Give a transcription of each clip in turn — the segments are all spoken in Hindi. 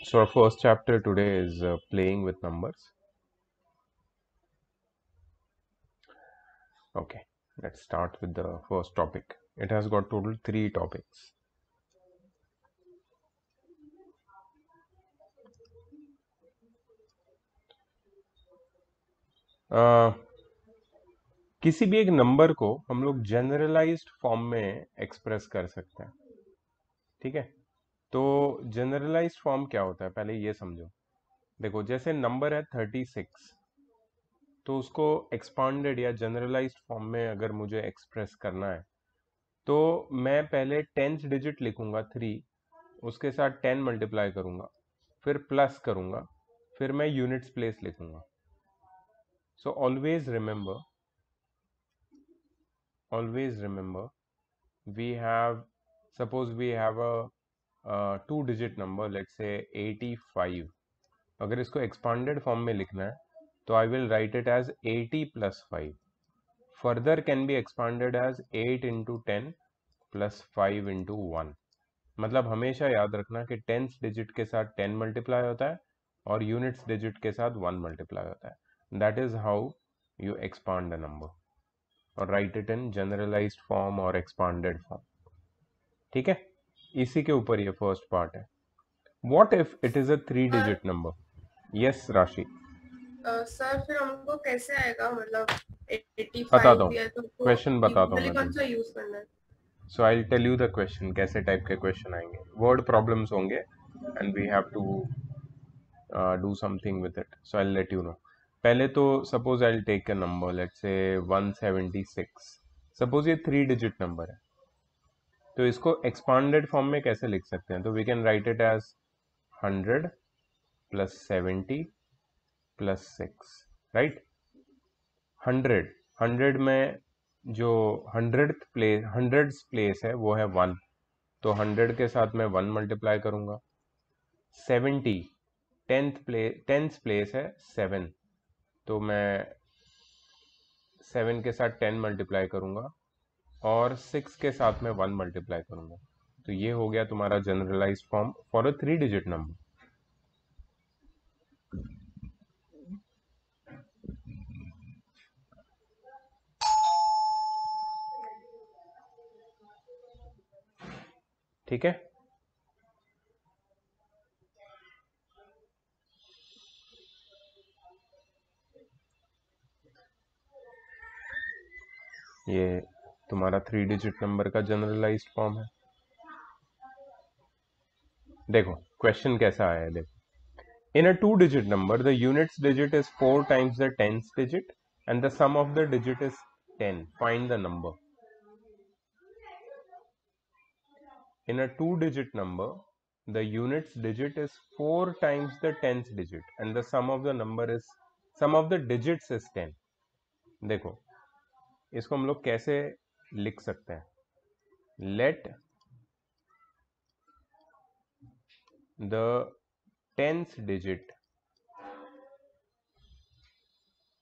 So our first chapter today is playing with numbers. Okay, let's start with the first topic. It has got total 3 topics. किसी भी एक नंबर को हम लोग जनरलाइज्ड फॉर्म में एक्सप्रेस कर सकते हैं, ठीक है। तो जनरलाइज्ड फॉर्म क्या होता है, पहले ये समझो। देखो, जैसे नंबर है 36, तो उसको एक्सपांडेड या जनरलाइज्ड फॉर्म में अगर मुझे एक्सप्रेस करना है तो मैं पहले टेंथ डिजिट लिखूंगा 3, उसके साथ 10 मल्टीप्लाई करूंगा, फिर प्लस करूंगा, फिर मैं यूनिट्स प्लेस लिखूंगा। So always remember we have, suppose we have a 2 digit number, let's say 85। अगर इसको एक्सपांडेड फॉर्म में लिखना है तो I will write it as 80 plus 5। Further can be expanded as 8 into 10 plus 5 into 1। मतलब हमेशा याद रखना कि टेंथ डिजिट के साथ 10 मल्टीप्लाई होता है और यूनिट्स डिजिट के साथ 1 मल्टीप्लाई होता है। That is how you expand a number और write it in generalized form और एक्सपांडेड फॉर्म, ठीक है। इसी के ऊपर ये फर्स्ट पार्ट है। What if it is a 3 digit number? Yes Rashi, sir फिर हमको कैसे आएगा, मतलब बताता 85 हूँ, भी है तो हमको क्वेश्चन बताता हूँ यूजुअली मैं कौन सा तुमको। यूज करना है? So I tell you the question, कैसे टाइप के क्वेश्चन आएंगे। वर्ड प्रॉब्लम्स होंगे and we have to do something with it. So I'll let you know. पहले तो suppose I'll take a number, let's say 176. Suppose ये 3 डिजिट नंबर है, तो इसको एक्सपांडेड फॉर्म में कैसे लिख सकते हैं? तो we can write it as 100 plus 70 plus 6, right. 100 में जो हंड्रेड्स प्लेस है वो है 1, तो 100 के साथ मैं 1 मल्टीप्लाई करूंगा। 70 टेंथ प्लेस है 7, तो मैं 7 के साथ 10 मल्टीप्लाई करूंगा और 6 के साथ में 1 मल्टीप्लाई करूंगा। तो ये हो गया तुम्हारा generalized form for a 3 digit number, ठीक है। ये तुम्हारा 3 डिजिट नंबर का जनरलाइज्ड फॉर्म है। देखो क्वेश्चन कैसा आया है, देखो। In a 2 digit number the units digit is 4 times the tenth digit and the sum of the digit is 10, find the number. In a 2 digit number, the units digit is 4 times the 10th digit and the sum of the digits is 10. देखो, इसको हम लोग कैसे लिख सकते हैं? Let the 10th digit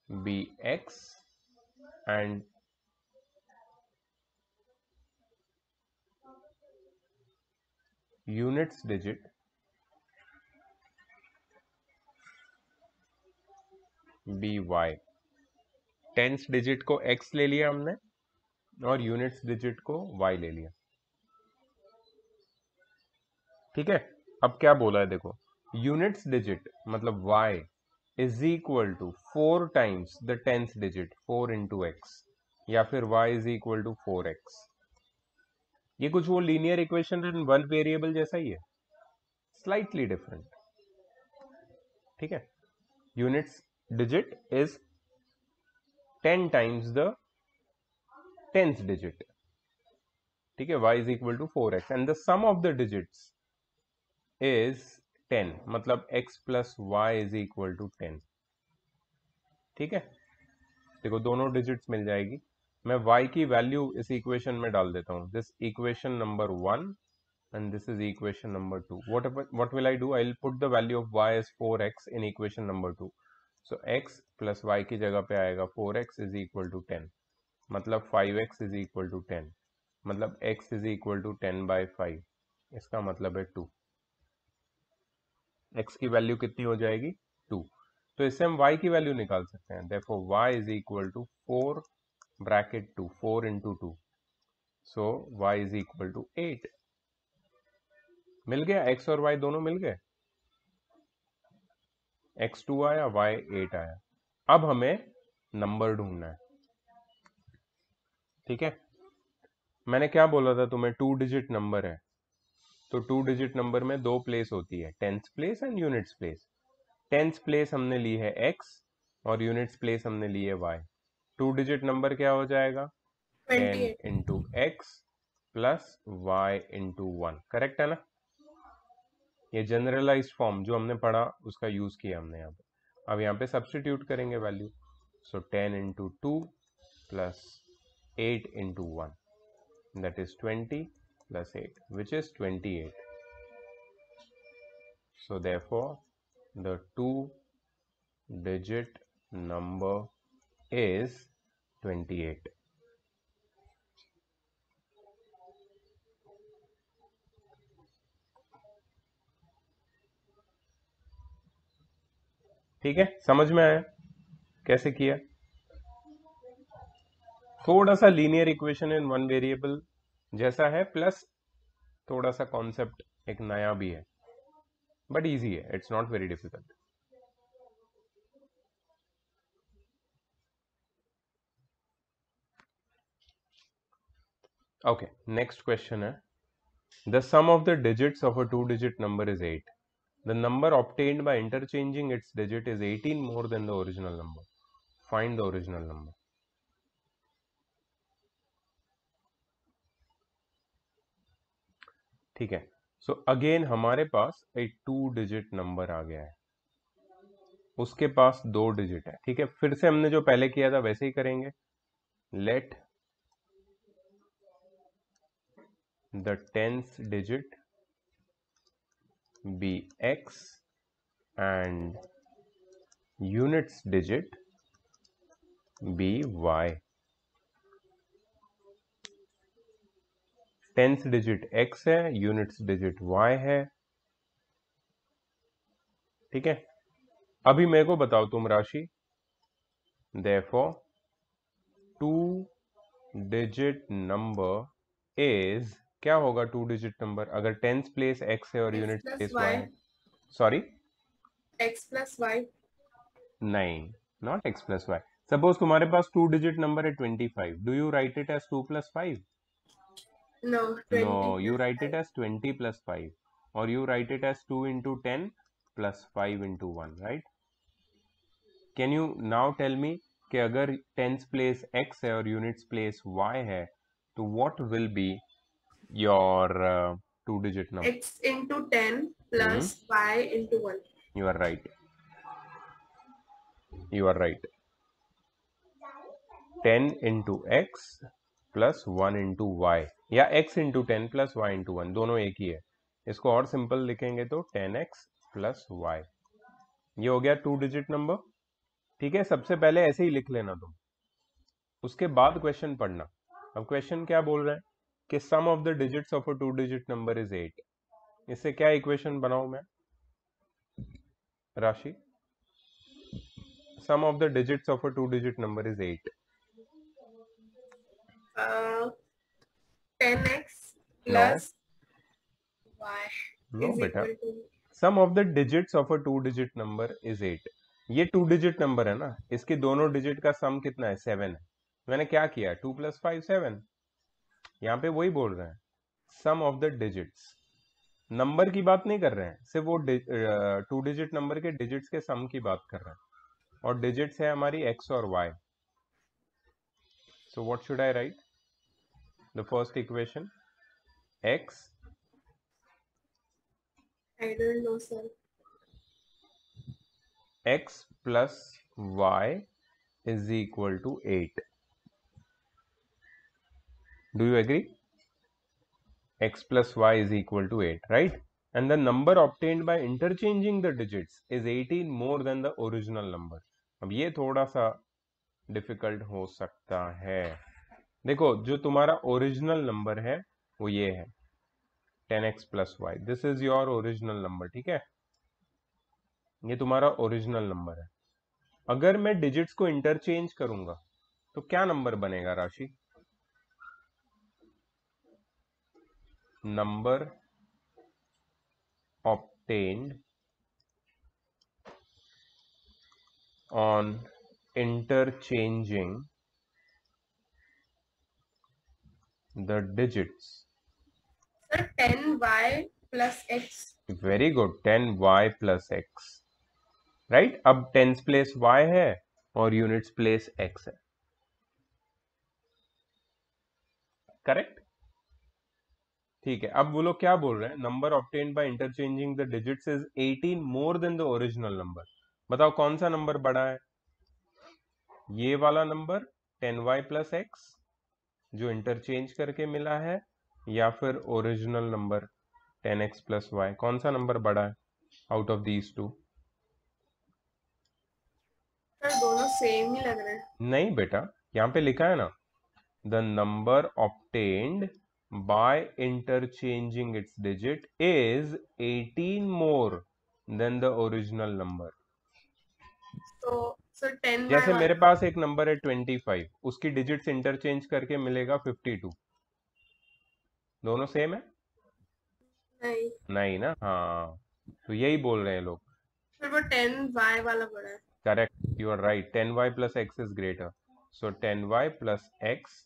be x and units digit be y। 10th digit को x ले लिया हमने और यूनिट्स डिजिट को y ले लिया, ठीक है। अब क्या बोला है, देखो, यूनिट्स डिजिट मतलब y is equal to 4 times the 10th digit, 4 into x, या फिर y is equal to 4x। ये कुछ वो linear equation in one variable जैसा ही है, स्लाइटली डिफरेंट, ठीक है। Units digit is 10 times the 10th digit, ठीक है। y is equal to 4x and the sum of the digits is 10, मतलब x plus y is equal to 10, ठीक है। देखो दोनों डिजिट्स मिल जाएगी। मैं y की वैल्यू इस इक्वेशन में डाल देता हूँ, this equation number 1 and this is equation number 2. What will I do? I'll put the value of y as 4x in equation number 2. So x plus y की जगह पे आएगा 4x is equal to 10, मतलब 5x is equal to 10, मतलब x is equal to 10 by 5, इसका मतलब है 2। x की वैल्यू कितनी हो जाएगी 2। तो इससे हम y की वैल्यू निकाल सकते हैं। देखो y is equal to 4 bracket 2 4 into 2, so y is equal to 8। मिल गया, x और y दोनों मिल गए, x 2 आया y 8 आया। अब हमें नंबर ढूंढना है, ठीक है। मैंने क्या बोला था तुम्हें, 2 डिजिट नंबर है, तो 2 डिजिट नंबर में दो प्लेस होती है, tens place and units place. Tens place हमने ली है x और यूनिट्स प्लेस हमने ली है y। 2 डिजिट नंबर क्या हो जाएगा, 10 28। Into x plus y into 1, correct है ना। ये जनरलाइज्ड फॉर्म जो हमने पढ़ा उसका यूज किया हमने यहाँ पे। अब यहाँ पे सब्स्टिट्यूट करेंगे value, so 10 into 2 plus 8 into 1, that is 20 plus 8, which is 28. So therefore the 2-digit number is 28. ठीक है, समझ में आया कैसे किया। थोड़ा सा linear equation in one variable जैसा है, प्लस थोड़ा सा कॉन्सेप्ट एक नया भी है, बट इजी है, it's not very difficult. Okay, next question है, the sum of the digits of a 2-digit number is 8। The number obtained by interchanging its digit is 18 more than the original number. Find the original number. ठीक है, सो अगेन हमारे पास एक 2-digit नंबर आ गया है, उसके पास 2 डिजिट है, ठीक है। फिर से हमने जो पहले किया था वैसे ही करेंगे। Let the 10th digit be x and units digit be y। 10th digit x है, यूनिट्स डिजिट y है, ठीक है। अभी मेरे को बताओ तुम राशि, therefore 2-digit नंबर इज, क्या होगा 2-digit नंबर अगर 10th प्लेस x है और x unit plus place y y। है। Sorry, x plus y। नहीं, not x plus y. Suppose तुम्हारे पास 2-digit नंबर है 25, do you write it as 2 + 5? No, no, 20 you plus write it 5। As 20 + 5, और you write it as 2 into 10 plus 5 into 1, right. Can you now tell me कि अगर 10th प्लेस x है और यूनिट्स प्लेस y है, तो what will be your 2-digit number? x into 10 plus y into 1। You are right. You are right. 10 into x plus 1 into y, या x into 10 plus y into 1, दोनों एक ही है। इसको और सिंपल लिखेंगे तो 10x प्लस वाई। ये हो गया 2-digit नंबर, ठीक है। सबसे पहले ऐसे ही लिख लेना तुम, उसके बाद क्वेश्चन पढ़ना। अब क्वेश्चन क्या बोल रहे हैं कि sum of the digits of a 2-digit number is 8। इससे क्या इक्वेशन बनाऊं मैं Rashi? Sum of the digits of a 2-digit number is 8। 10x no, plus y no is बेटा, equal to। Sum of the digits of a 2-digit number is 8। ये 2-digit नंबर है ना, इसके दोनों डिजिट का सम कितना है, 7 है। मैंने क्या किया, 2 + 5 7। यहाँ पे वही बोल रहे हैं, सम ऑफ द डिजिट्स, नंबर की बात नहीं कर रहे हैं, सिर्फ वो 2-digit नंबर के डिजिट्स के सम की बात कर रहे हैं, और डिजिट्स है हमारी x और y। So what should I right? The first equation, x I don't know, sir। x plus y is equal to 8. Do you agree? X plus y is equal to 8, right? And the number obtained by interchanging the digits is 18 more than the original number. अब ये थोड़ा सा डिफिकल्ट हो सकता है। देखो, जो तुम्हारा ओरिजिनल नंबर है वो ये है 10x plus y, this is your original number, ठीक है। ये तुम्हारा ओरिजिनल नंबर है। अगर मैं डिजिट्स को इंटरचेंज करूंगा तो क्या नंबर बनेगा राशि? Number obtained on interchanging the digits. Sir 10y+x। Very good, 10y+x। Right, अब टेंस प्लेस y है और यूनिट्स प्लेस x है। करेक्ट। ठीक है, अब वो लोग क्या बोल रहे हैं? Number obtained by interchanging the digits is 18 more than the original number. बताओ कौन सा नंबर बड़ा है? ये वाला नंबर 10y+x जो इंटरचेंज करके मिला है, या फिर ओरिजिनल नंबर 10x+y? कौन सा नंबर बड़ा है out of these two? Sir दोनों सेम ही लग रहे हैं। नहीं बेटा, यहाँ पे लिखा है ना, the number obtained by interchanging its digit is 18 more than the original number. तो सर 10y जैसे मेरे वाला। पास एक नंबर है 25, उसकी डिजिट्स इंटरचेंज करके मिलेगा 52। दोनों सेम है? नहीं, नहीं ना, हाँ, तो यही बोल रहे हैं लोग। फिर वो 10y वाला बड़ा है। Correct, you are right, 10y+x is greater. So 10y+x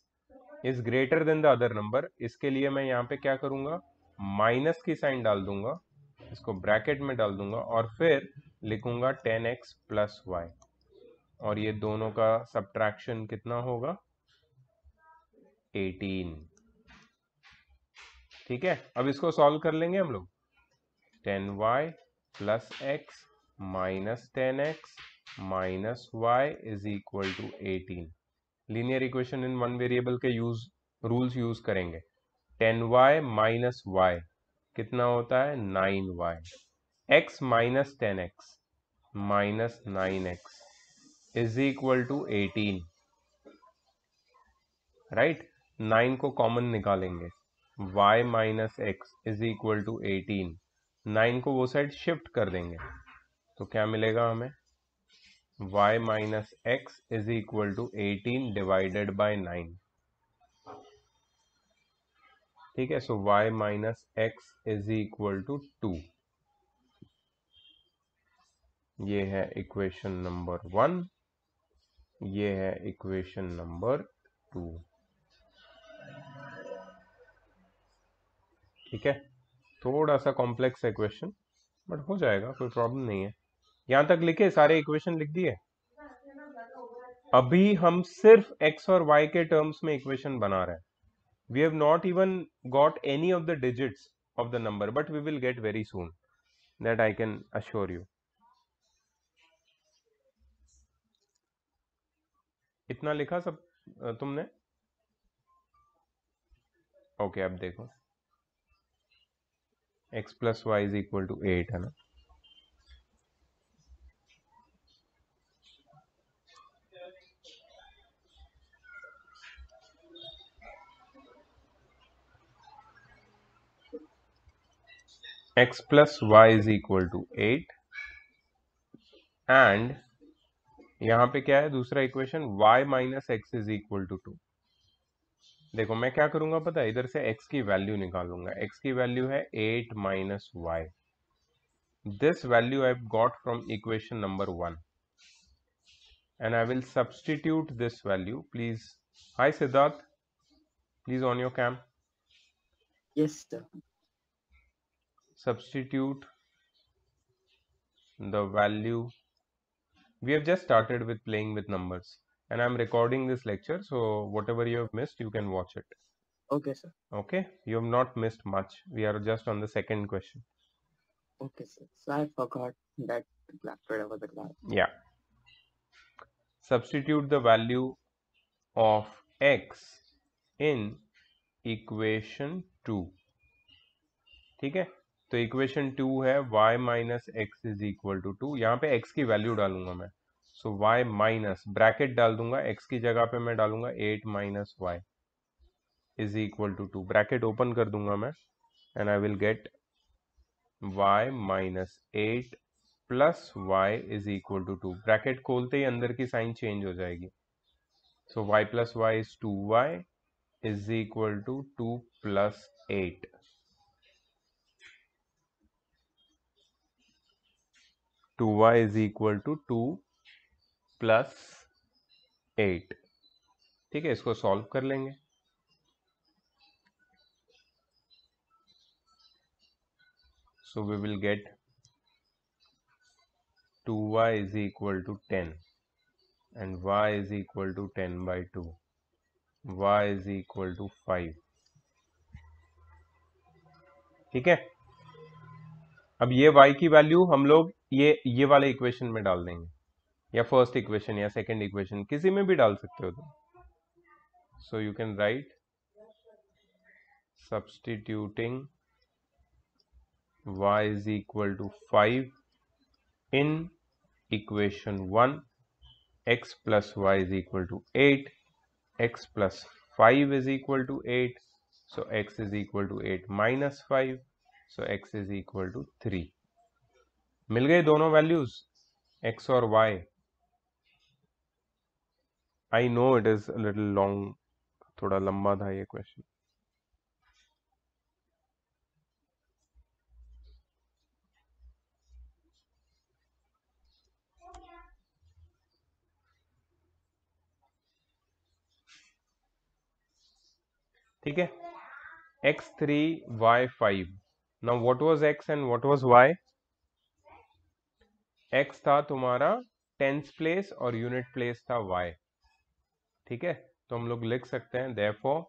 is greater than the other number. इसके लिए मैं यहाँ पे क्या करूंगा? माइनस की साइन डाल दूंगा, इसको ब्रैकेट में डाल दूंगा और फिर लिखूंगा 10x+y, और ये दोनों का सब्ट्रैक्शन कितना होगा? 18। ठीक है, अब इसको सॉल्व कर लेंगे हम लोग। 10y+x minus 10x minus y is equal to 18। Linear equation in one variable के रूल्स यूज करेंगे। 10y माइनस y कितना होता है? 9y। x minus 10x minus 9x is equal to 18। Right, 9 को कॉमन निकालेंगे, y minus x is equal to 18। 9 को वो साइड शिफ्ट कर देंगे तो क्या मिलेगा हमें? y minus x is equal to 18 divided by 9। ठीक है, so y minus x is equal to 2। ये है इक्वेशन नंबर 1, ये है इक्वेशन नंबर 2। ठीक है, थोड़ा सा कॉम्प्लेक्स है क्वेश्चन, बट हो जाएगा, कोई प्रॉब्लम नहीं है। यहां तक लिखे, सारे इक्वेशन लिख दिए। अभी हम सिर्फ x और y के टर्म्स में इक्वेशन बना रहे हैं। We have not even got any of the digits of the number, but we will get very soon, that I can assure you. इतना लिखा सब तुमने? ओके, अब देखो, x+y इज इक्वल टू 8 है ना। x+y is equal to 8 and यहाँ पे क्या है दूसरा equation? y minus x is equal to 2। देखो मैं क्या करूंगा पता है, इधर से x की वैल्यू निकालूंगा। x की वैल्यू है 8 minus y. This value I got from equation number 1 and I will substitute this value. Please, hi Siddharth, please on your cam. Yes, sir. Substitute the value. We have just started with playing with numbers and I'm recording this lecture, so whatever you have missed you can watch it. Okay, sir. Okay, you have not missed much. We are just on the second question. Okay, sir. So I forgot that blackboard over the class. Yeah, substitute the value of x in equation 2. ठीक है, तो इक्वेशन 2 है y minus x is equal to 2। यहाँ पे x की वैल्यू डालूंगा मैं, सो y माइनस ब्रैकेट डाल दूंगा, x की जगह पे मैं डालूंगा 8 minus y is equal to 2। Bracket open कर दूंगा मैं and I will get y minus 8 plus y is equal to 2। Bracket खोलते ही अंदर की साइन चेंज हो जाएगी। So y plus y is 2y is equal to 2 plus 8। Two y is equal to 2 plus 8। ठीक है, इसको सॉल्व कर लेंगे। So we will get 2y is equal to 10 and y is equal to 10 by 2, y is equal to 5। ठीक है, अब ये y की वैल्यू हम लोग ये वाले इक्वेशन में डाल देंगे, या फर्स्ट इक्वेशन या सेकंड इक्वेशन, किसी में भी डाल सकते हो तुम। So you can right substituting y is equal to 5 in equation 1, x plus y is equal to 8, x plus 5 is equal to 8, so x is equal to 8 minus 5, so x is equal to 3। मिल गए दोनों वैल्यूज x और y। I know it is little long, थोड़ा लंबा था ये क्वेश्चन। ठीक है, x3 y5। Now what was x and what was y? x था तुम्हारा टेंस प्लेस और यूनिट प्लेस था y। ठीक है, तो हम लोग लिख सकते हैं therefore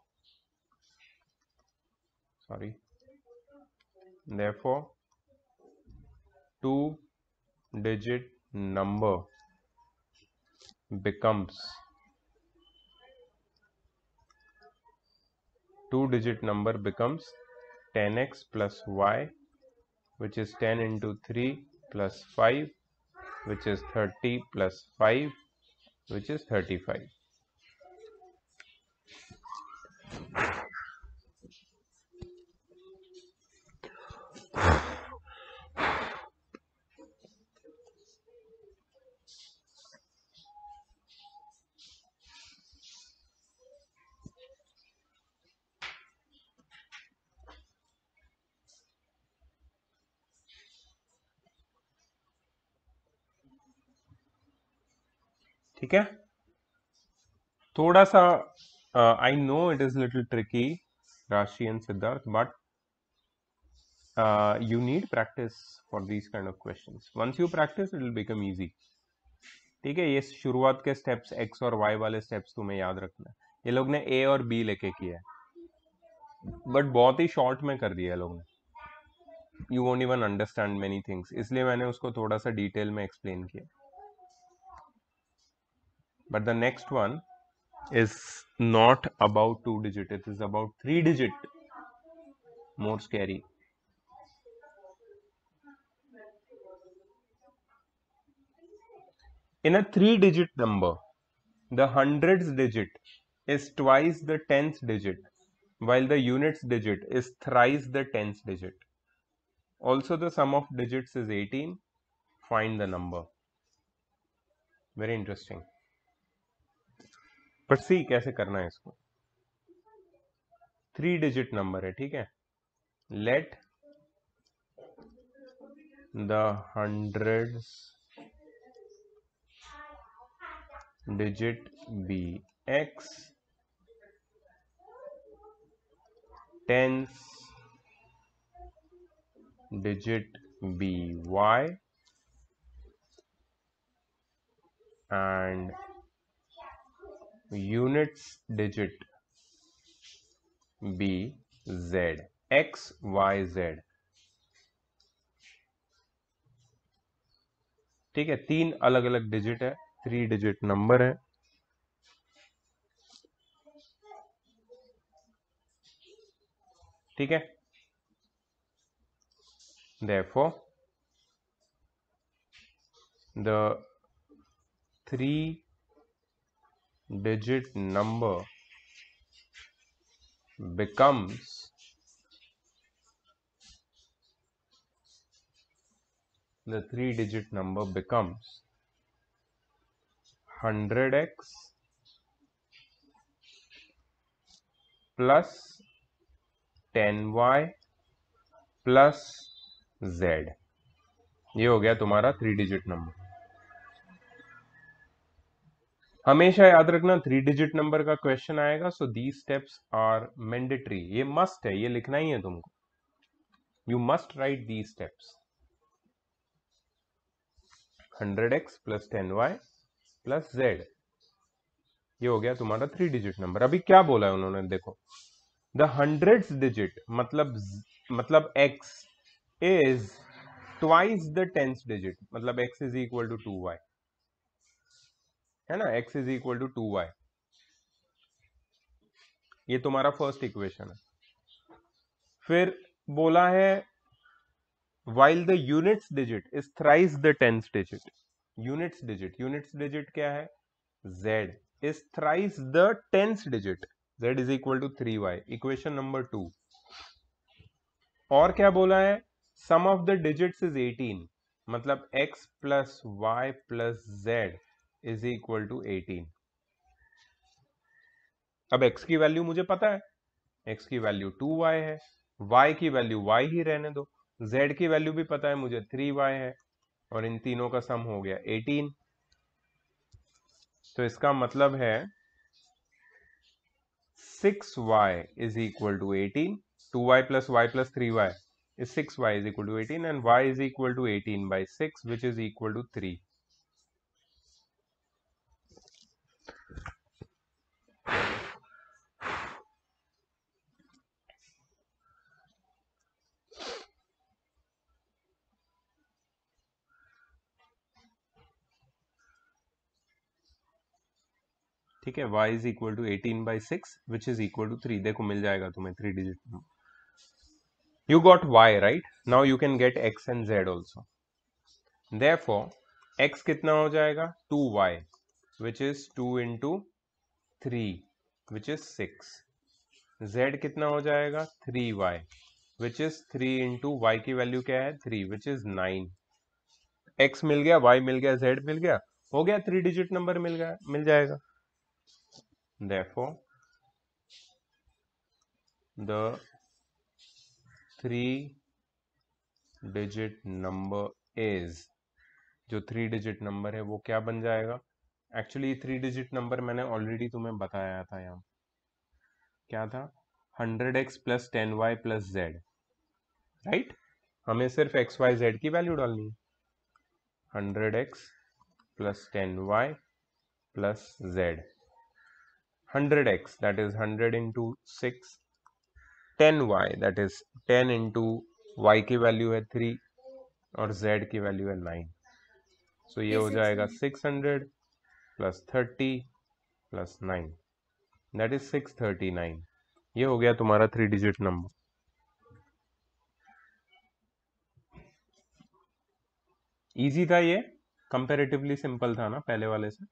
2-digit number becomes 10x plus y, which is 10 into 3 plus 5, which is 30 plus 5, which is 35। ठीक है, थोड़ा सा I know it is little tricky Rashi and Siddharth, but you need practice for these kind of questions. Once you practice it will become easy। ठीक है, ये शुरुआत के स्टेप्स x और y वाले स्टेप्स तुम्हें याद रखना है। ये लोग ने a और b लेके किया है, बट बहुत ही शॉर्ट में कर दिया है लोग ने। You won't even understand many things, इसलिए मैंने उसको थोड़ा सा डिटेल में एक्सप्लेन किया। But the next one is not about 2 digit, it is about 3 digit, more scary। in a 3 digit number, the hundreds digit is twice the tenth digit, while the units digit is thrice the tenth digit। Also the sum of digits is 18, find the number। very interesting, but see कैसे करना है इसको। 3 digit number है, ठीक है। let the hundreds digit be x, tens digit be y, and units digit be z, x y z। ठीक है, 3 अलग अलग डिजिट है, 3 डिजिट नंबर है। ठीक है, therefore the 3 digit number becomes the 3-digit number becomes 100x plus 10y plus z। ये हो गया तुम्हारा 3-digit नंबर। हमेशा याद रखना 3-digit नंबर का क्वेश्चन आएगा, so these steps are mandatory, ये मस्ट है, ये लिखना ही है तुमको। You must write these steps. 100x plus 10y plus z, ये हो गया तुम्हारा 3-digit नंबर। अभी क्या बोला है उन्होंने, देखो द 100th डिजिट मतलब x is twice the 10th digit, मतलब x is equal to 2y, है ना, x is equal to 2y। ये तुम्हारा फर्स्ट इक्वेशन है। फिर बोला है while the units digit is thrice the 10th digit, units digit क्या है, z is thrice the 10th digit, z is equal to 3y, equation number 2। और क्या बोला है, sum of the digits is 18, मतलब x plus y plus z is equal to 18। अब x की वैल्यू मुझे पता है, x की वैल्यू 2y है, y की वैल्यू y ही रहने दो, z की वैल्यू भी पता है मुझे 3y है, और इन तीनों का सम हो गया 18। तो इसका मतलब है 6y is equal to 18, 2y plus y plus 3y is 6y is equal to 18 and y is equal to 18 by 6 which is equal to 3। ठीक है, y is equal to 18 by 6 which is equal to 3। देखो मिल जाएगा तुम्हें 3-digit number. You got y right, now you can get x and z also। Therefore x कितना हो जाएगा, 2y which is 2 into 3 which is 6। z कितना हो जाएगा, 3y which is 3 into y की वैल्यू क्या है, 3 which is 9। x मिल गया, y मिल गया, z मिल गया, हो गया 3-digit नंबर मिल जाएगा। Therefore the 3-digit number is, जो 3-digit नंबर है वो क्या बन जाएगा, एक्चुअली 3-digit नंबर मैंने ऑलरेडी तुम्हें बताया था, यहाँ क्या था, 100x plus 10y plus z, right. हमें सिर्फ x y z की वैल्यू डालनी है, 100x plus 10y plus z। 100x that is 100 into 6, 10y that is 10 into y की वैल्यू है 3 और z की वैल्यू है 9। सो ये हो जाएगा 600 प्लस 30 प्लस 9 दैट इज 639। ये हो गया तुम्हारा 3-digit नंबर। इजी था ये, कंपैरेटिवली सिंपल था ना पहले वाले से,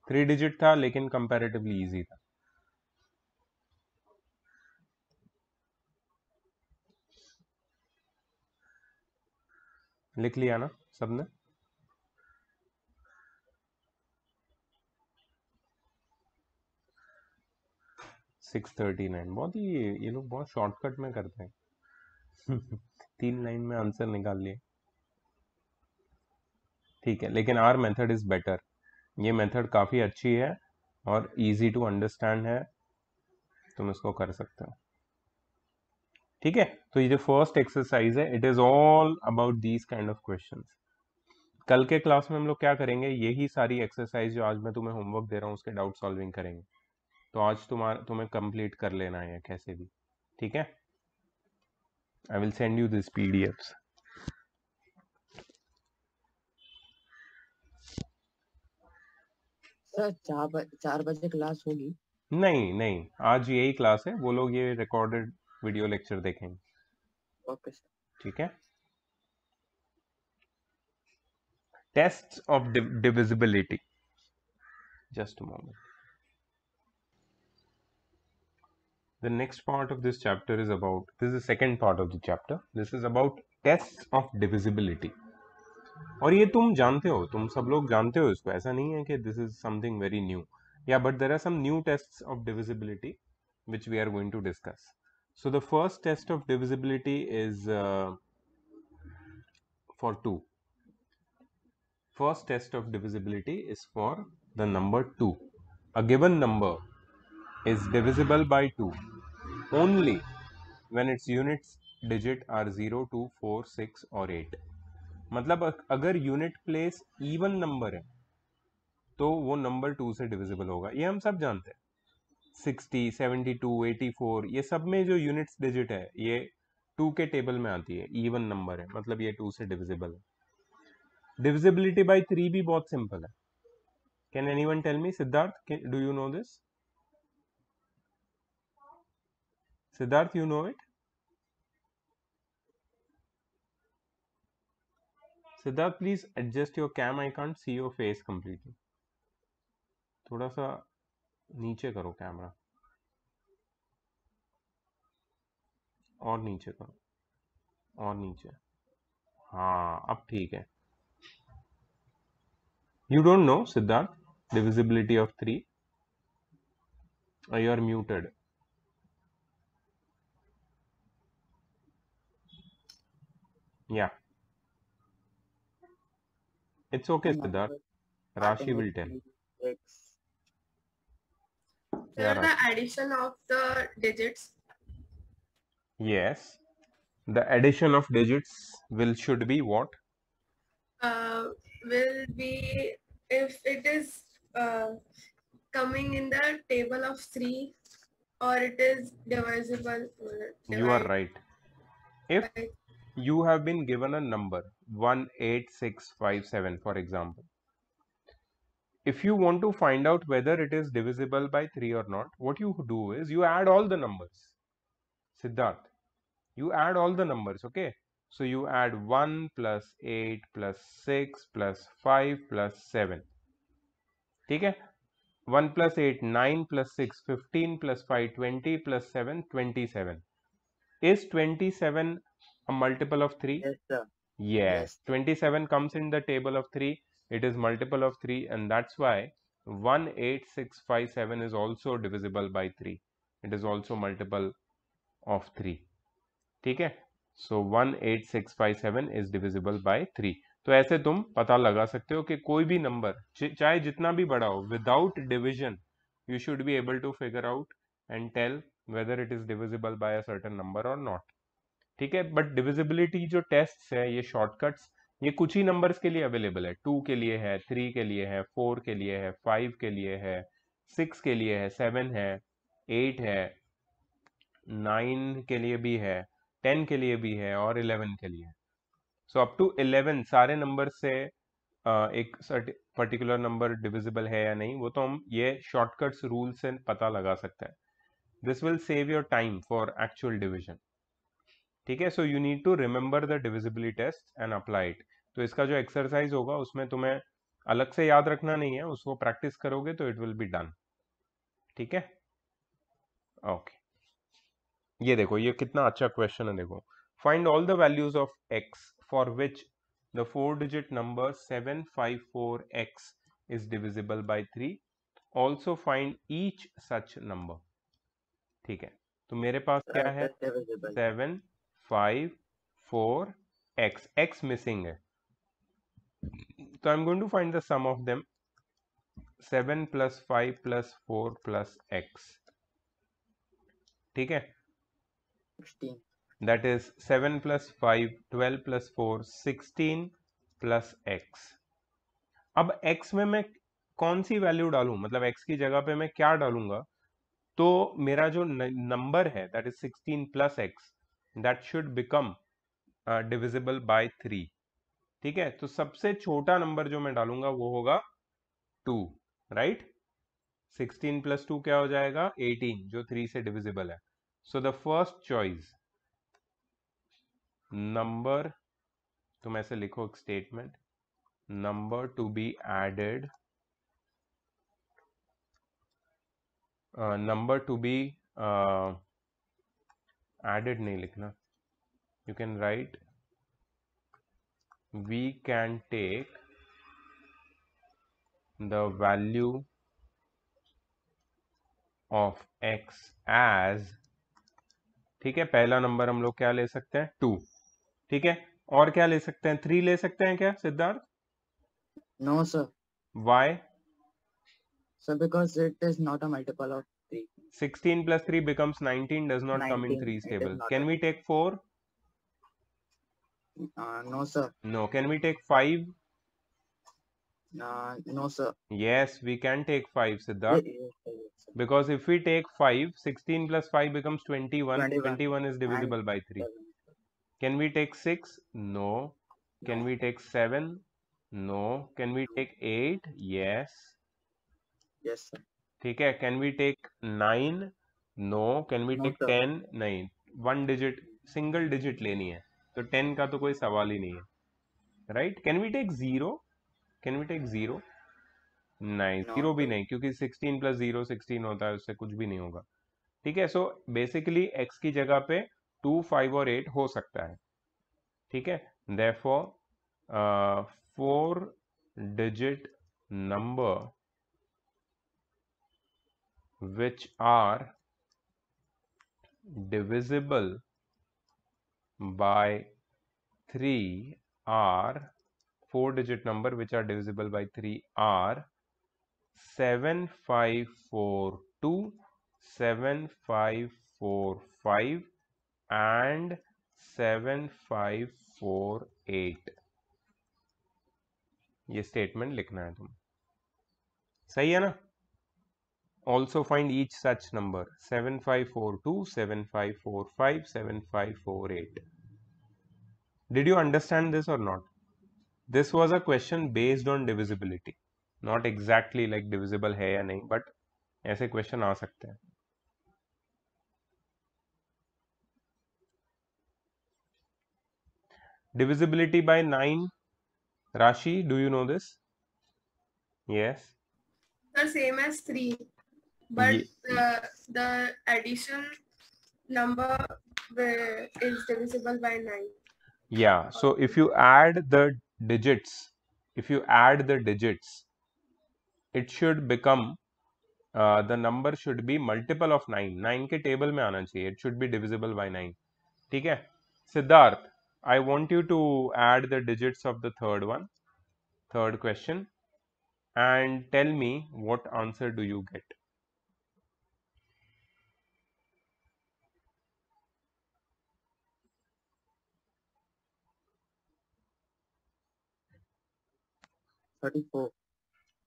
3-digit था लेकिन कंपैरेटिवली इजी था। लिख लिया ना सबने, सिक्स 39। बहुत ही ये लोग बहुत शॉर्टकट में करते हैं 3 लाइन में आंसर निकाल लिए। ठीक है, लेकिन आर मेथड इज बेटर, ये मेथड काफ़ी अच्छी है और इजी टू अंडरस्टैंड है, तुम इसको कर सकते हो। ठीक है, तो ये जो फर्स्ट एक्सरसाइज है it is all about these kind of questions. कल के क्लास में हम लोग क्या करेंगे, यही सारी एक्सरसाइज जो आज मैं तुम्हें होमवर्क दे रहा हूँ उसके डाउट सॉल्विंग करेंगे। तो आज तुम्हें कंप्लीट कर लेना है कैसे भी, ठीक है। I will send you this PDFs. Sir 4 बजे क्लास होगी? नहीं नहीं, आज यही क्लास है, वो लोग ये रिकॉर्डेड वीडियो लेक्चर देखेंगे। Okay sir. ठीक है। Tests of divisibility. Just a moment. The next part of this chapter is about, this is the second part of the chapter. This is about tests of divisibility. और ये तुम जानते हो, तुम सब लोग जानते हो इसको, ऐसा नहीं है कि this is something very new. Yeah but there are some new tests of divisibility which we are going to discuss. So the first test of divisibility is for 2. First test of divisibility is for the number 2. A given number is divisible by 2 only when its units digit are 0, 2, 4, 6 और 8. मतलब अगर यूनिट प्लेस इवन नंबर है तो वो नंबर 2 से डिविजिबल होगा, ये हम सब जानते हैं। 60, 72, 84 ये सब में जो यूनिट्स डिजिट है ये 2 के टेबल में आती है, इवन नंबर है, मतलब ये 2 से डिविजिबल है। डिविजिबिलिटी बाय 3 भी बहुत सिंपल है। Can anyone tell me? Siddharth, do you know this? Siddharth, you know it? Siddharth, please adjust your cam, I can't see your face completely. थोड़ा सा नीचे करो कैमरा, और नीचे करो, और नीचे। हाँ, अब ठीक है। You don't know, Siddharth, divisibility of 3? You are muted. Yeah. It's okay, The Siddharth. number Rashi starting with will tell. 3x. Yeah, Sir, the Rashi. addition of the digits. Yes. The addition of digits should be what? Will be if it is coming in the table of 3 or it is divisible. You are Divide right. If by you have been given a number 18657, for example, if you want to find out whether it is divisible by 3 or not, what you do is you add all the numbers. Siddharth, you add all the numbers, okay? So you add 1 plus 8 plus 6 plus 5 plus 7. ठीक है? 1 plus 8 9 plus 6 15 plus 5 20 plus 7 27. Is 27 a multiple of 3? Yes, sir. Yes, Yes, sir. 27 comes in the table of 3. It is multiple of 3, and that's why 18657 is also divisible by 3. It is also multiple of 3. ठीक है? सो 18657 इज डिविजिबल बाय 3। तो ऐसे तुम पता लगा सकते हो कि कोई भी नंबर चाहे जितना भी बड़ा हो, without division you should be able to figure out and tell whether it is divisible by a certain number और नॉट। ठीक है? बट डिविजिबिलिटी जो टेस्ट है, ये शॉर्टकट्स, ये कुछ ही नंबर्स के लिए अवेलेबल है। 2 के लिए है, 3 के लिए है, 4 के लिए है, 5 के लिए है, 6 के लिए है, 7 है, 8 है, 9 के लिए भी है, 10 के लिए भी है और 11 के लिए। सो अप टू 11 सारे नंबर से एक पर्टिकुलर नंबर डिविजिबल है या नहीं, वो तो हम ये शॉर्टकट्स रूल से पता लगा सकते हैं। This will save your time for actual division. ठीक है? So you need to remember the divisibility test and apply it. तो इसका जो एक्सरसाइज होगा उसमें तुम्हें अलग से याद रखना नहीं है, उसको प्रैक्टिस करोगे तो इट विल बी डन। ठीक है? ओके। ये देखो, ये कितना अच्छा क्वेश्चन है, देखो। Find all the values of x for which the 4-digit number 754x is divisible by 3। Also find each such number. ठीक है? तो मेरे पास Sir, क्या it है? is divisible. 754x, x missing है, तो I am going to find the sum of them. 7 plus 5 plus 4 plus x। ठीक है? 16. That is 7 plus 5, 12 plus 4, 16 plus x। अब x में मैं कौन सी वैल्यू डालूं, मतलब x की जगह पे मैं क्या डालूंगा? तो मेरा जो नंबर है that is 16 plus x, that should become divisible by 3। ठीक है? तो सबसे छोटा नंबर जो मैं डालूंगा वो होगा 2, राइट? 16 प्लस 2 क्या हो जाएगा? 18, जो 3 से डिविजिबल है। So the first choice number, तुम ऐसे लिखो एक statement, number to be added, number to be added नहीं लिखना, you can write we can take the value of x as, ठीक है, पहला नंबर हम लोग क्या ले सकते हैं 2, ठीक है, और क्या ले सकते हैं 3 ले सकते हैं क्या Siddharth? No, sir. Why? So because it is not a multiple of 3. 16 plus 3 becomes 19, does not come in 19. 3's It is table. not Can we take 4? No, sir. No. Can we take 5? No, sir. Yes, we can take 5, Siddharth. Yes, sir. Because if we take 5, 16 plus 5 becomes 21. 21. 21 is divisible by 3. 7. Can we take 6? No. Can No. we take 7? No. Can we take 8? Yes. Yes, sir. ठीक है. Can we take 9? No. Can we No, take sir. 10? नहीं. 1 digit, single digit लेनी है. तो 10 का तो कोई सवाल ही नहीं है. Right? Can we take 0? Can we take 0? नहीं, No, 0 भी sir. नहीं, क्योंकि 16 प्लस 0 16 होता है, उससे कुछ भी नहीं होगा. ठीक है. सो बेसिकली x की जगह पे 2, 5 और 8 हो सकता है. ठीक है. therefore 4 digit number which are divisible by 3 are 4 digit number which are divisible by 3 are 7542, 7545 and 7548. ये स्टेटमेंट लिखना है तुम. सही है ना? Also find each such number 7542, 7545, 7548. Did you understand this or not? This was a question based on divisibility. Not exactly like divisible है या नहीं, but ऐसे क्वेश्चन आ सकते हैं. Divisibility by 9. Rashi, do you know this? Yes. The same as 3, but the addition number is divisible by 9. Yeah. So if you add the digits, it should become the number should be multiple of 9. 9 के टेबल में आना चाहिए. It should be divisible by 9. ठीक है. Siddharth, I want you to add the digits of the third question, and tell me what answer do you get. $34.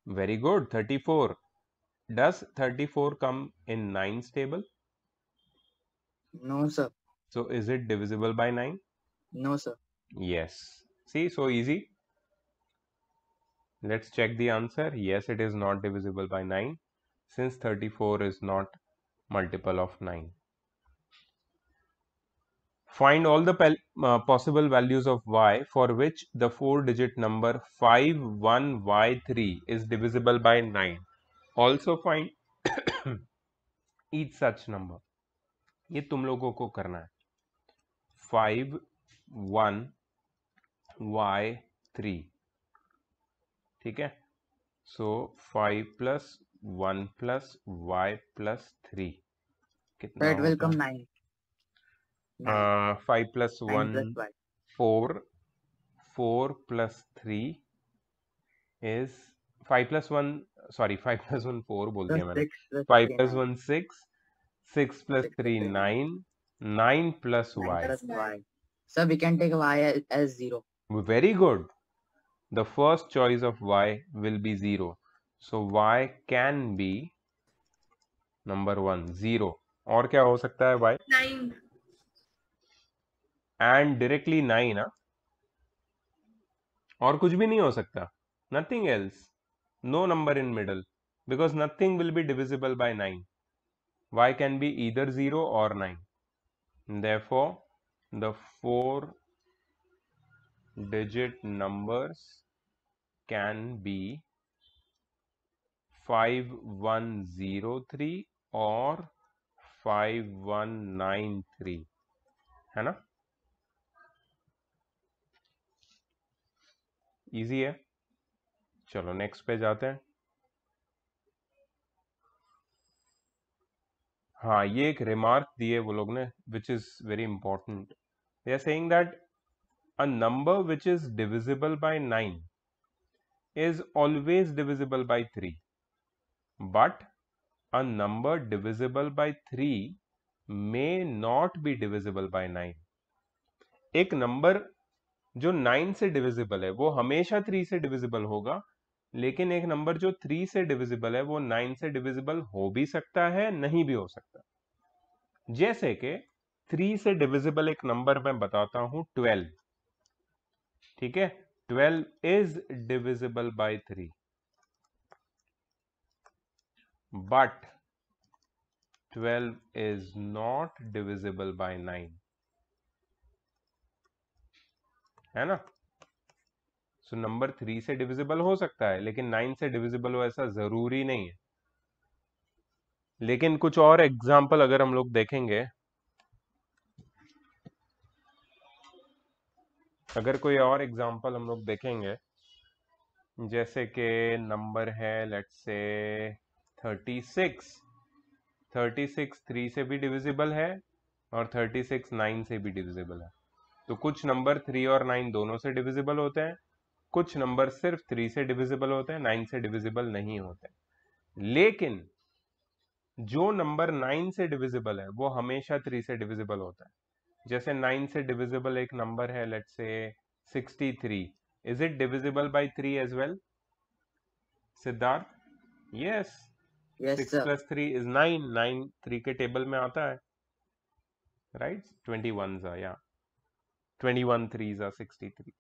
Very good. 34. Does 34 come in 9's table? No, sir. So is it divisible by 9? No, sir. Yes. See, so easy. Let's check the answer. Yes, it is not divisible by 9, since 34 is not multiple of 9. Find all the possible values of y for which the 4-digit number 51y3 is divisible by 9. Also find each such number. ये तुम लोगों को करना है. 5, 1, y3. ठीक है. So 5 plus 1 plus y plus 3 कितना That will होगा? come 9. 5 plus 9 1 plus y. 4. 4 plus 3 is 5 plus 1, sorry, 5 plus 1 4 बोल दिया Plus मैंने. 6 plus 5 3, plus 9. 1 6. 6 plus 6 plus 3 3, 9. 9 plus 9 y. plus y. So we can take y as 0. Very good. The first choice of y will be 0. So y can be number 1 0. और क्या हो सकता है y? 9. And directly 9 ना? और कुछ भी नहीं हो सकता. Nothing else. No number in middle, because nothing will be divisible by 9. Y can be either 0 or 9. Therefore, the 4-digit numbers can be 5103 or 5193. है ना? इजी है। चलो नेक्स्ट पे जाते हैं। हाँ, ये एक रिमार्क दिए वो लोग ने which is very important. They are saying that a number which is divisible by 9 is always divisible by 3, but a number divisible by 3 may not be divisible by 9। एक नंबर जो 9 से डिविजिबल है वो हमेशा 3 से डिविजिबल होगा, लेकिन एक नंबर जो 3 से डिविजिबल है वो 9 से डिविजिबल हो भी सकता है, नहीं भी हो सकता। जैसे कि 3 से डिविजिबल एक नंबर मैं बताता हूं 12, ठीक है। 12 is divisible by 3, but 12 is not divisible by 9, है ना। सो नंबर 3 से डिविजिबल हो सकता है, लेकिन 9 से डिविजिबल हो ऐसा जरूरी नहीं है। लेकिन कुछ और एग्जाम्पल अगर हम लोग देखेंगे, अगर कोई और एग्जाम्पल हम लोग देखेंगे, जैसे कि नंबर है लेट्स से 36। 36 3 से भी डिविजिबल है और 36 9 से भी डिविजिबल है। तो कुछ नंबर 3 और 9 दोनों से डिविजिबल होते हैं, कुछ नंबर सिर्फ 3 से डिविजिबल होते हैं, 9 से डिविजिबल नहीं होते। लेकिन जो नंबर 9 से डिविजिबल है वो हमेशा 3 से डिविजिबल होता है। जैसे 9 से डिविजिबल एक नंबर है let's say 63, is it divisible by 3 as well Siddharth? Yes, Yes, 6 sir. Plus 3 is 9, 9 3 के टेबल में आता है, राइट। 21 या 21 3 63,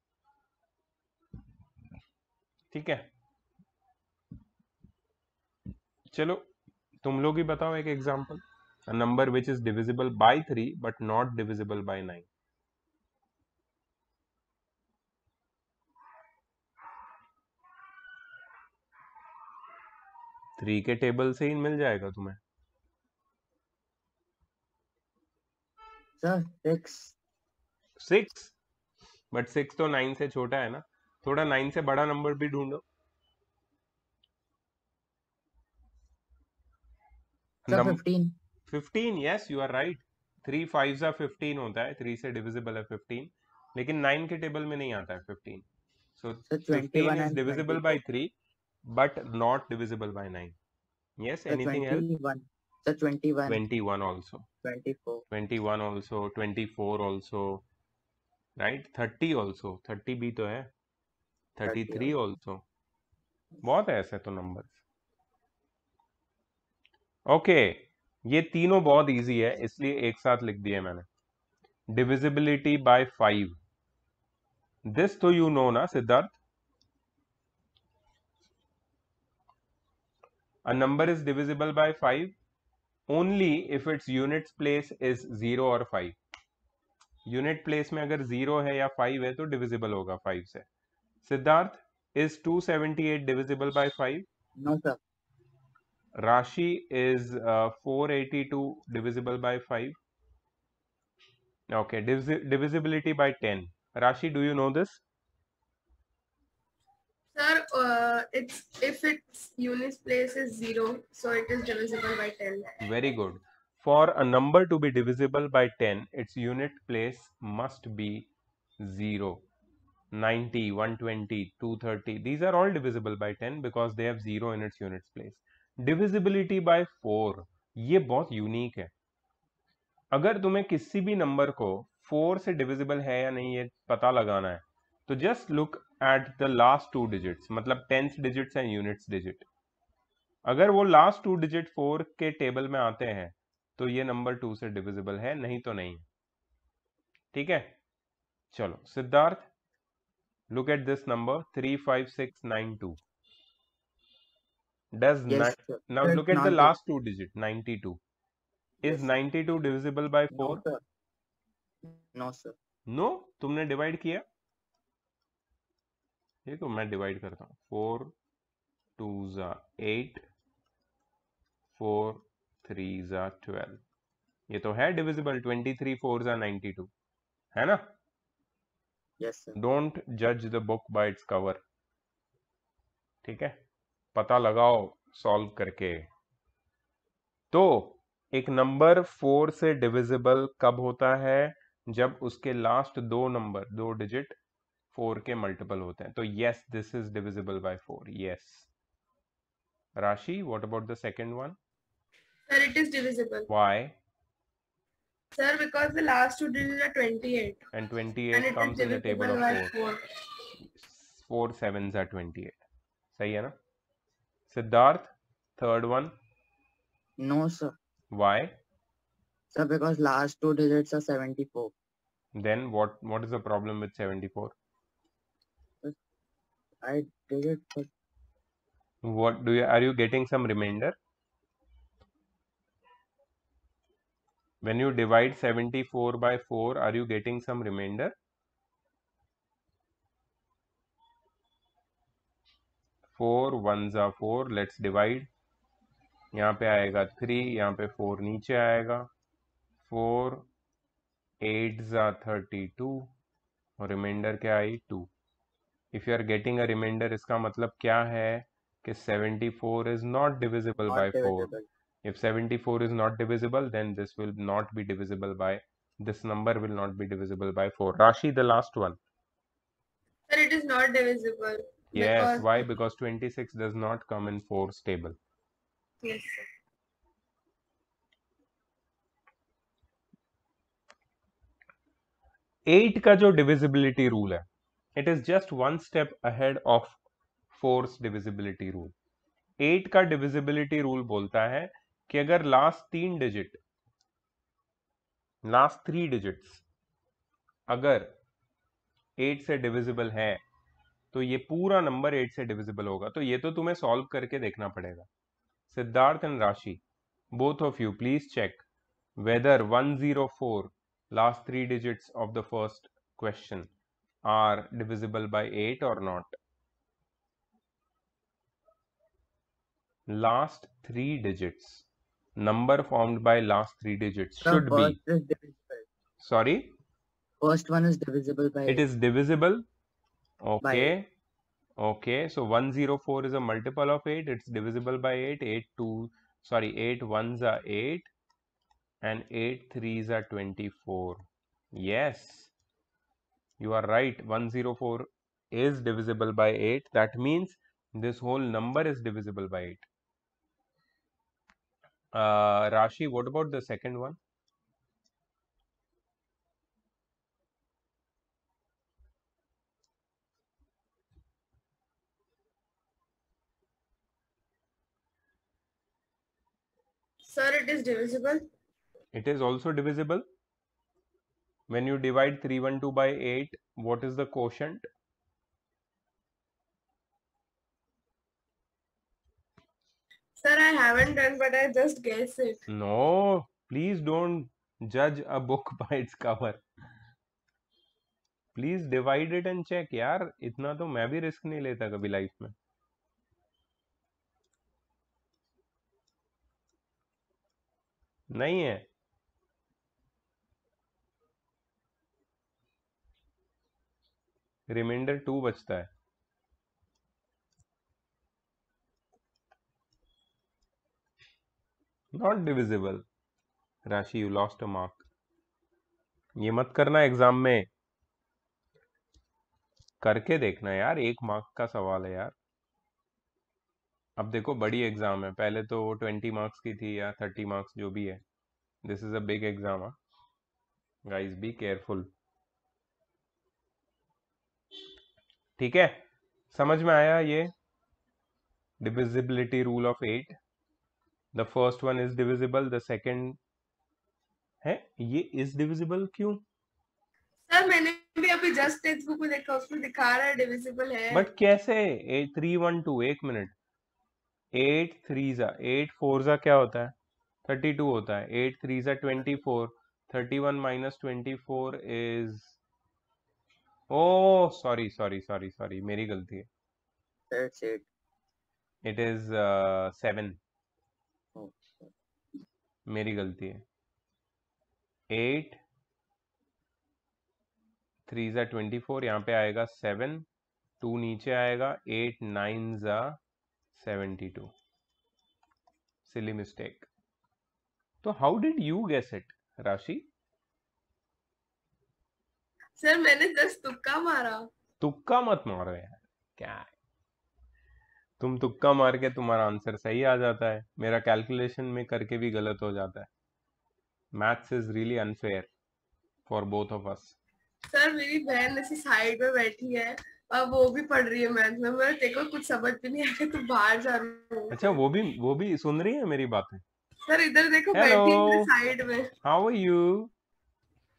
ठीक है। चलो तुम लोग ही बताओ एक example, a number which is divisible by 3 but not divisible by 9। 3 के टेबल से ही मिल जाएगा तुम्हें। Sir, 6. 6, बट 6 तो 9 से छोटा है ना, थोड़ा 9 से बड़ा नंबर भी ढूंढो। Sir, नम 15. 15, यस यू आर राइट। 3 5 जा 15 होता है, 3 से डिविजिबल है 15, लेकिन 9 के टेबल में नहीं आता है 15। So Sir, 15 21 is and divisible 24. By 3 but not divisible by 9। Yes, Sir, anything else? 21. Sir, 21. 21 also, 24. 21 also, 24 also, right. 30 also, 30 भी तो है, 30 33 also. ऑल्सो। बहुत है ऐसे तो नंबर। ओके, ये तीनों बहुत इजी है इसलिए एक साथ लिख दिए मैंने। डिविजिबिलिटी बाय 5, दिस तो यू नो ना Siddharth. A number is divisible bye 5 only if it's units place is 0 और 5। यूनिट प्लेस में अगर 0 है या 5 है तो डिविजिबल होगा 5 से। Siddharth, is 278 divisible by 5? No, sir. राशि, is 482 divisible by 5? Okay, divisibility by 10. Rashi, do you know this? Sir, it's if its units place is 0, so it is divisible by 10. Very good. For a number to be divisible by 10, its unit place must be 0. 90, 120, 230. These are all divisible by 10 because they have 0 in its units place. Divisibility by 4, ये बहुत यूनिक है। अगर तुम्हें किसी भी नंबर को 4 से डिविजिबल है या नहीं ये पता लगाना है, तो just look at the last 2 digits, मतलब tenth digits and units digit. अगर वो लास्ट 2 डिजिट 4 के टेबल में आते हैं तो ये नंबर 2 से डिविजिबल है, नहीं तो नहीं। ठीक है, चलो Siddharth, look at this number 35692। Does Yes, sir. Now Sir, look at the not last 2 digit 92। Is Yes, sir. 92 divisible by No, 4? sir. No, sir. No, तुमने डिवाइड किया। ये तो मैं डिवाइड करता हूँ, 4 2 जा 8, 4 3 जा 12। ये तो है डिविजिबल, 23 4 जा 92, है ना। Yes, sir. डोंट जज the book by its cover, ठीक है, पता लगाओ सॉल्व करके। तो एक नंबर 4 से डिविजिबल कब होता है? जब उसके लास्ट दो नंबर, दो डिजिट 4 के मल्टीपल होते हैं। तो yes, this is divisible by 4, yes. Rashi, what about the second one? Sir, it is divisible. Why? Sir, because the last two digits are 28. And And 28 it comes is in the table divisible of by 4. 4. 4 sevens are 28. सही है ना? Siddharth, third one. No, sir. Why? Sir, because last two digits are 74. Then what is the problem with 74? I did it, but What do you, are you getting some remainder? When you divide 74 by 4, are you getting some remainder? 4 ones are 4. Let's divide. यहाँ पे आएगा 3, यहाँ पे 4 नीचे आएगा, 4 8s are 32 और रिमाइंडर क्या आई? 2। If you are getting a reminder, इसका मतलब क्या है कि 74 is not divisible not by 4. divisible. If 74 is not divisible, then this will not be divisible by, this number will not be divisible by 4. Rashi, the last one. Sir, it is not divisible. Yes, Because why? Because 26 does not come in 4's table. yes, sir. 8 का जो divisibility rule है, it is just one step ahead of 4's divisibility rule. 8 का divisibility rule बोलता है कि अगर लास्ट 3 डिजिट, लास्ट 3 डिजिट्स अगर 8 से डिविजिबल है, तो ये पूरा नंबर 8 से डिविजिबल होगा। तो ये तो तुम्हें सॉल्व करके देखना पड़ेगा। Siddharth and Rashi, both of you please check whether 104 last 3 digits of the first question are divisible by 8 or not. Last 3 digits, number formed by last 3 digits The should be, first is divisible. sorry, First one is divisible by it is divisible. by Okay, okay, so 104 is a multiple of 8, it's divisible by 8. 8 ones are 8 and 8 threes are 24. Yes, you are right, 104 is divisible by 8. That means this whole number is divisible by 8. Rashi, what about the second one? Sir, it is divisible. It is also divisible. When you divide 312 by 8, what is the quotient? Sir, I haven't done, but I just guess it. No, please don't judge a book by its cover. Please divide it and check यार, इतना तो मैं भी रिस्क नहीं लेता कभी लाइफ में। नहीं है, रिमाइंडर 2 बचता है। Not divisible. राशि, यू लॉस्ट अ मार्क। ये मत करना एग्जाम में, करके देखना यार, 1 मार्क का सवाल है यार। अब देखो बड़ी एग्जाम है, पहले तो 20 मार्क्स की थी या 30 मार्क्स जो भी है। This is a big exam, guys be careful. ठीक है, समझ में आया ये divisibility rule of 8? The first one is divisible, the second है ये इज डिविजिबल क्यों? सर, मैंने भी अभी जस्ट टेक्स्ट बुक में देखा, उसमें दिखा रहा है डिविजिबल है। बट कैसे? 8312, 1 मिनट। 8 3 8 4 क्या होता है? 32 होता है। 8 3 24, 31 minus 24 is, oh sorry sorry sorry sorry, मेरी गलती है। that's it. It is 7, Oh, मेरी गलती है। 8 3 ज़ा 24, यहाँ पे आएगा 7, 2 नीचे आएगा, 8 9 ज़ा 72. Silly mistake. तो how did you guess it Rashi? Sir मैंने 10 तुक्का मारा. तुक्का मत मारो यार, क्या है? तुम तुक्का मार के तुम्हारा आंसर सही आ जाता है, मेरा कैलकुलेशन में करके भी गलत हो जाता है. Maths is really unfair for both of us. Sir मेरी बहन ऐसे साइड में बैठी है और वो भी पढ़ रही है मैथ में. मैं देखो कुछ समझ भी नहीं आया तो बाहर जा रही हूँ. अच्छा, वो भी सुन रही है मेरी बातें? सर इधर देखो हेलो, बैठी है साइड में. How are you?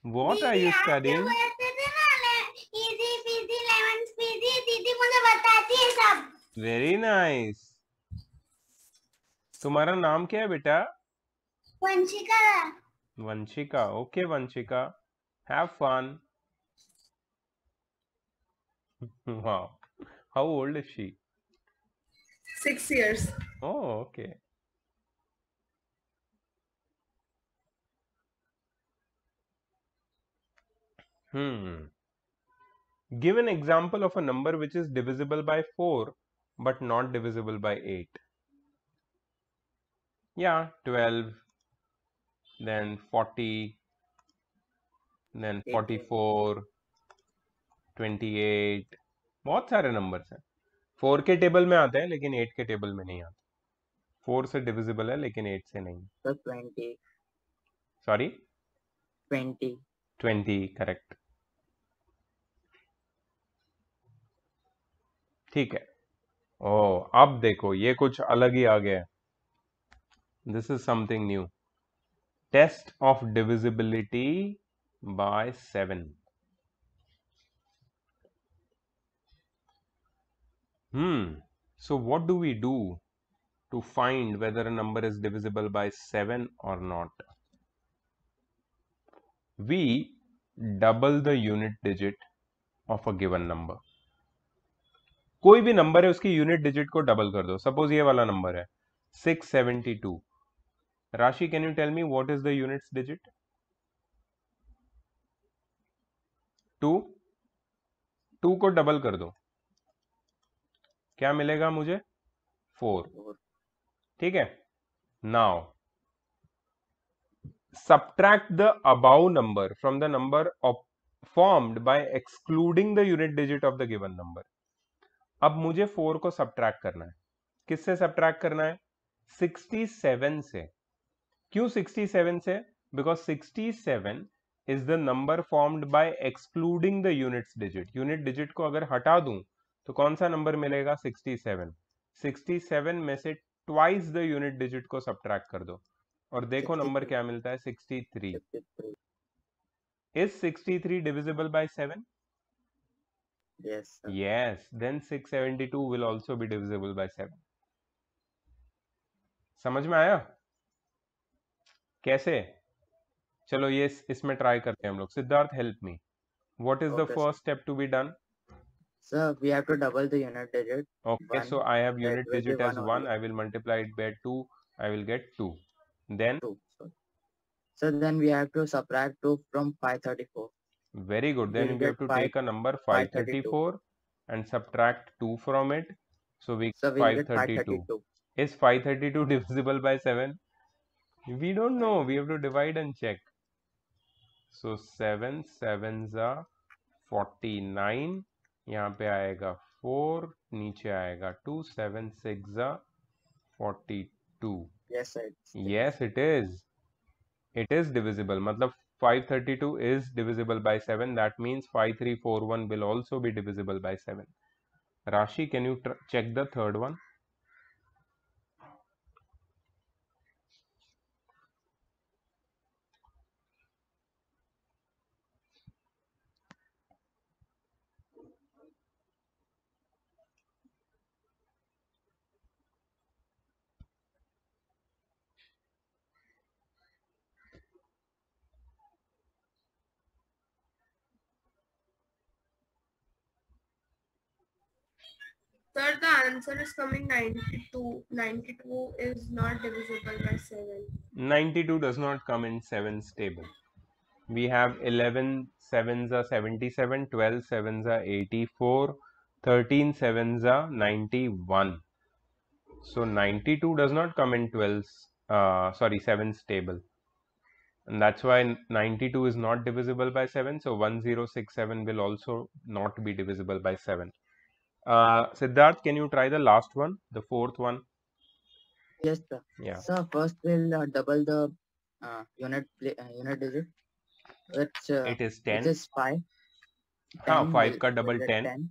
What are you studying? Easy peasy lemon squeezy दीदी मुझे बताती है सब. Very nice. तुम्हारा नाम क्या है बेटा? Vanshika. Vanshika. Okay Vanshika, have fun. Wow, how old is she? 6 years. Oh okay. Give an example of a number which is divisible by 4 but not divisible by 8. Yeah, 12, then 40, then 44, 28. बहुत सारे नंबर्स हैं. 4 के टेबल में आते हैं लेकिन 8 के टेबल में नहीं आते. 4 से डिविजिबल है लेकिन 8 से नहीं. So 20. सॉरी, 20. 20 करेक्ट. ठीक है. ओ, अब देखो ये कुछ अलग ही आ गया है. This is something new. Test of divisibility by 7. So what do we do to find whether a number is divisible by 7 or not? We double the unit digit of a given number. कोई भी नंबर है उसकी यूनिट डिजिट को डबल कर दो. सपोज ये वाला नंबर है 672. Rashi, can you tell me what is the units digit? 2. 2 को डबल कर दो, क्या मिलेगा मुझे? 4. ठीक है. Now subtract the above number from the number of formed by excluding the unit digit of the given number. अब मुझे 4 को सब्ट्रैक्ट करना है. किससे सब्ट्रैक्ट करना है? 67 से. क्यों 67 से? Because 67 is the number formed by excluding the units digit. Unit digit को अगर हटा दूं तो कौन सा नंबर मिलेगा? 67. 67 में से ट्वाइस द यूनिट डिजिट को सब्ट्रैक्ट कर दो और देखो नंबर क्या मिलता है? 63. Is 63 divisible by 7? Yes, sir. Yes, then 672 will also be divisible by 7. समझ में आया कैसे? चलो ये इसमें ट्राई करते हैं हम लोग. Siddharth, help me. What is the Okay, first step to be done? Sir, we have to double the unit digit. Okay, One, so I have that unit will be digit as one 1. only. I will multiply it by 2. I will get 2. Then 2. So then we have to subtract 2 from 534. very good. Then We'll we have get to take a number 534 and subtract 2 from it. So we So get we'll get 532. 532. Is 532 divisible by 7? We don't know. We have to divide and check. So 7 sevens are 49. यहाँ पे आएगा 4, नीचे आएगा 2. 7 6 are 42. Yes, sir. Yes, it is. It is divisible. मतलब 532 is divisible by 7. That means 5341 will also be divisible by 7. Rashi, can you check the third one? Sir, the answer is coming 92. 92 is not divisible by 7. 92 does not come in 7's table. we have 11 sevens are 77, 12 sevens are 84, 13 sevens are 91. So 92 does not come in 12's, sorry, 7's table. And that's why 92 is not divisible by 7. So 1067 will also not be divisible by 7. Siddharth, can you try the last one, the fourth one? Yes, sir. Yeah. So first we'll double the unit digit. It is 10. Which is 5. हाँ, 10 5 का double we'll 10. get 10.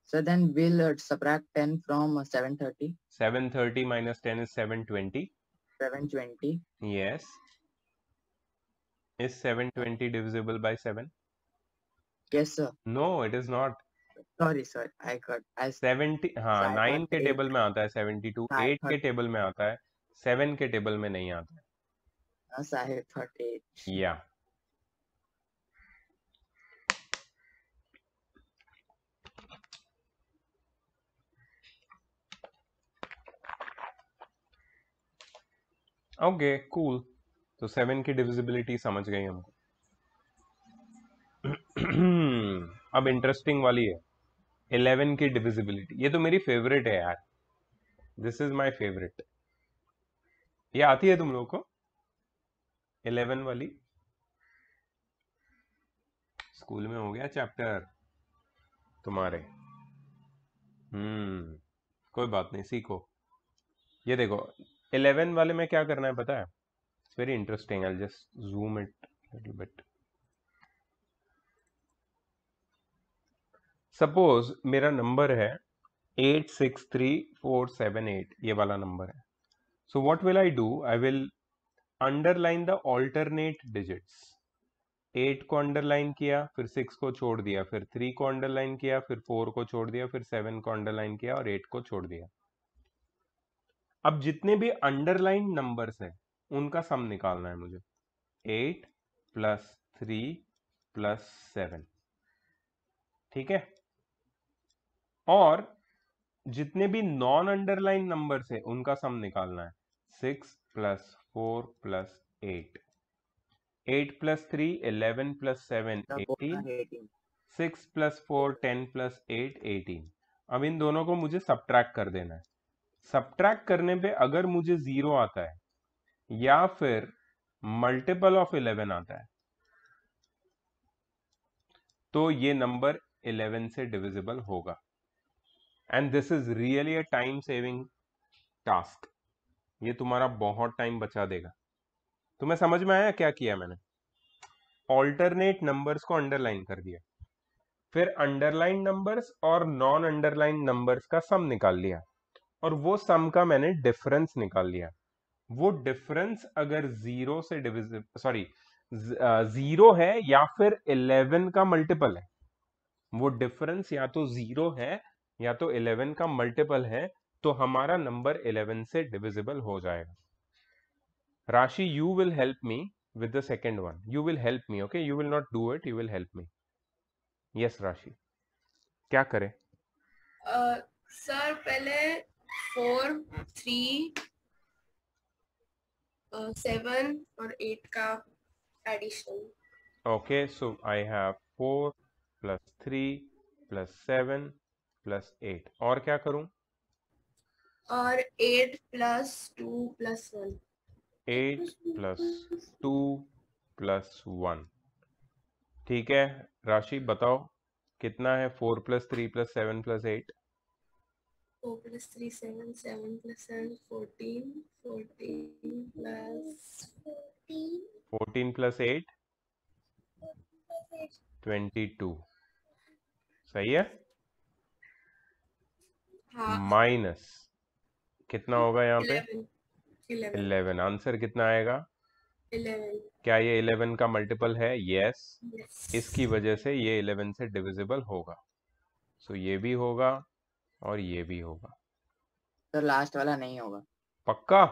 So then we'll subtract 10 from 730. 730 minus 10 is 720. 720. Yes. Is 720 divisible by 7? Yes, sir. No, it is not. Sorry, I got 70, हाँ, 9 के 8. टेबल में आता है 72, 8 के टेबल में आता है, 7 के टेबल में नहीं आता है. I thought 8. Yeah. Okay, cool. तो 7 की डिविजिबिलिटी समझ गई हमको. अब इंटरेस्टिंग वाली है 11 की डिविजिबिलिटी. ये तो मेरी फेवरेट है यार. This is my favourite. ये आती है तुम लोग को 11 वाली? स्कूल में हो गया चैप्टर तुम्हारे. कोई बात नहीं, सीखो. ये देखो 11 वाले में क्या करना है पता है? It's very interesting. I just zoom it little bit. Suppose मेरा नंबर है 863478, ये वाला नंबर है. So what will I do? I will underline the alternate digits. 8 को अंडरलाइन किया, फिर 6 को छोड़ दिया, फिर 3 को अंडरलाइन किया, फिर 4 को छोड़ दिया, फिर 7 को अंडरलाइन किया और 8 को छोड़ दिया. अब जितने भी अंडरलाइन नंबर्स हैं उनका सम निकालना है मुझे. 8 प्लस 3 प्लस 7. ठीक है. और जितने भी नॉन अंडरलाइन नंबर्स है उनका सम निकालना है. 6 plus 4 plus 8. 8 plus 3 11 plus 7 18. 6 plus 4 10 plus 8 18. अब इन दोनों को मुझे सब्ट्रैक्ट कर देना है. सब्ट्रैक्ट करने पे अगर मुझे 0 आता है या फिर मल्टीपल ऑफ 11 आता है तो ये नंबर 11 से डिविजिबल होगा. And this is really a time saving task. ये तुम्हारा बहुत टाइम बचा देगा. तुम्हें समझ में आया क्या किया मैंने? ऑल्टरनेट नंबर्स को अंडरलाइन कर दिया, फिर अंडरलाइन नंबर्स और नॉन अंडरलाइन नंबर्स का सम निकाल लिया और वो सम का मैंने डिफरेंस निकाल लिया. वो डिफरेंस अगर 0 से डिविजिबल, सॉरी 0 है या फिर 11 का मल्टीपल है, वो डिफरेंस या तो 0 है या तो 11 का मल्टीपल है, तो हमारा नंबर 11 से डिविजिबल हो जाएगा. राशि, you will help me with the second one. You will help me, okay? You will not do it, you will help me. Yes, Rashi. क्या करें? सर पहले 4 3 7 और 8 का addition. Okay, so I have 4 plus 3 plus 7 plus 8. और क्या करूं? और 8 plus 2 plus 1. 8 plus 2 plus 1. ठीक है राशि, बताओ कितना है 4 plus 3 plus 7 plus 8? 4 plus 3 7 7 plus 7 14 14 plus 14 plus 8 22. सही है. हाँ. माइनस कितना होगा यहाँ पे? 11. आंसर कितना आएगा? 11. क्या ये 11 का मल्टीपल है? यस. Yes. इसकी वजह से ये 11 से डिविजिबल होगा. सो ये भी होगा और ये भी होगा. तो लास्ट वाला नहीं होगा. पक्का?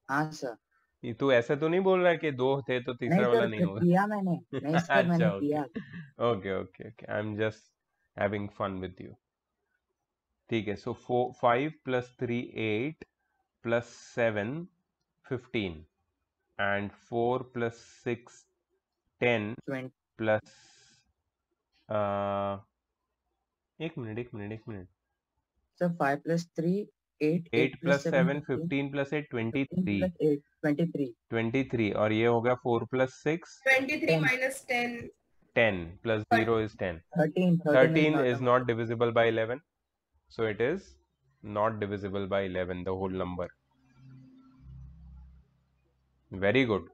हाँ सर. ये तू ऐसे तो नहीं बोल रहा है कि 2 थे तो तीसरा वाला नहीं होगा? किया मैंने. नहीं सर, मैंने किया. Okay okay okay, I am just having fun with you. ठीक है. So 5 plus 3 8 plus 7 15 and 4 plus 6 10 20. Plus एक minute So 5 plus 3, 8. 8 plus plus 7, 7 15. 15 plus 8 15 23 plus 8, 23. 23 और ये हो गया 4 plus 6 23 10. minus 10. 10 plus 0 is 10 13. 13 not is a not divisible by 11 so it is not divisible by 11 the whole number very good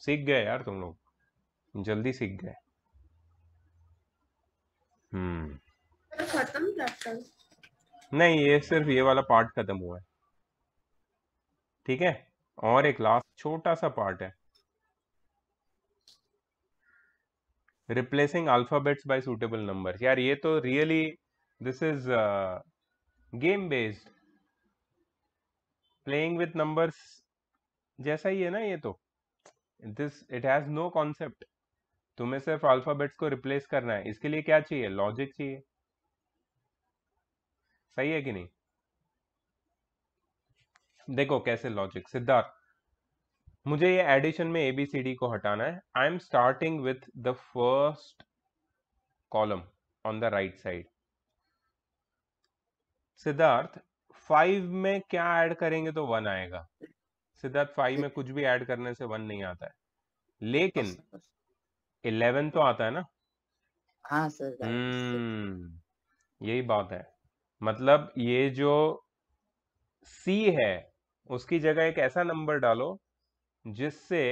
सीख गए यार तुम लोग जल्दी सीख गए तो खत्म चैप्टर? नहीं ये सिर्फ ये वाला पार्ट खत्म हुआ है ठीक है और एक लास्ट छोटा सा पार्ट है replacing alphabets by suitable numbers यार ये तो really this is game based playing with numbers जैसा ही है ना ये तो this it has no concept तुम्हें सिर्फ अल्फाबेट्स को रिप्लेस करना है इसके लिए क्या चाहिए लॉजिक चाहिए सही है कि नहीं देखो कैसे लॉजिक सिद्धार्थ मुझे ये एडिशन में एबीसीडी को हटाना है I am starting with the first column on the right side Siddharth 5 में क्या ऐड करेंगे तो 1 आएगा सिद्धार्थ 5 में कुछ भी ऐड करने से 1 नहीं आता है लेकिन 11 तो आता है ना हाँ सर. यही बात है मतलब ये जो सी है उसकी जगह एक ऐसा नंबर डालो जिससे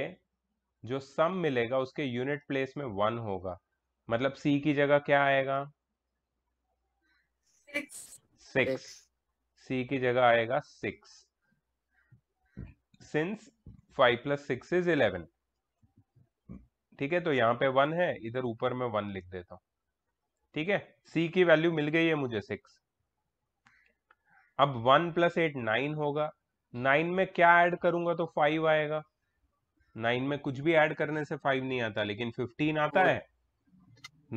जो सम मिलेगा उसके यूनिट प्लेस में 1 होगा मतलब सी की जगह क्या आएगा 6 सी की जगह आएगा 6 सिंस 5 प्लस 6 इज 11 ठीक है तो यहाँ पे 1 है इधर ऊपर में 1 लिख देता हूं ठीक है सी की वैल्यू मिल गई है मुझे 6 अब 1 प्लस 8 9 होगा 9 में क्या ऐड करूंगा तो 5 आएगा 9 में कुछ भी ऐड करने से 5 नहीं आता लेकिन 15 आता है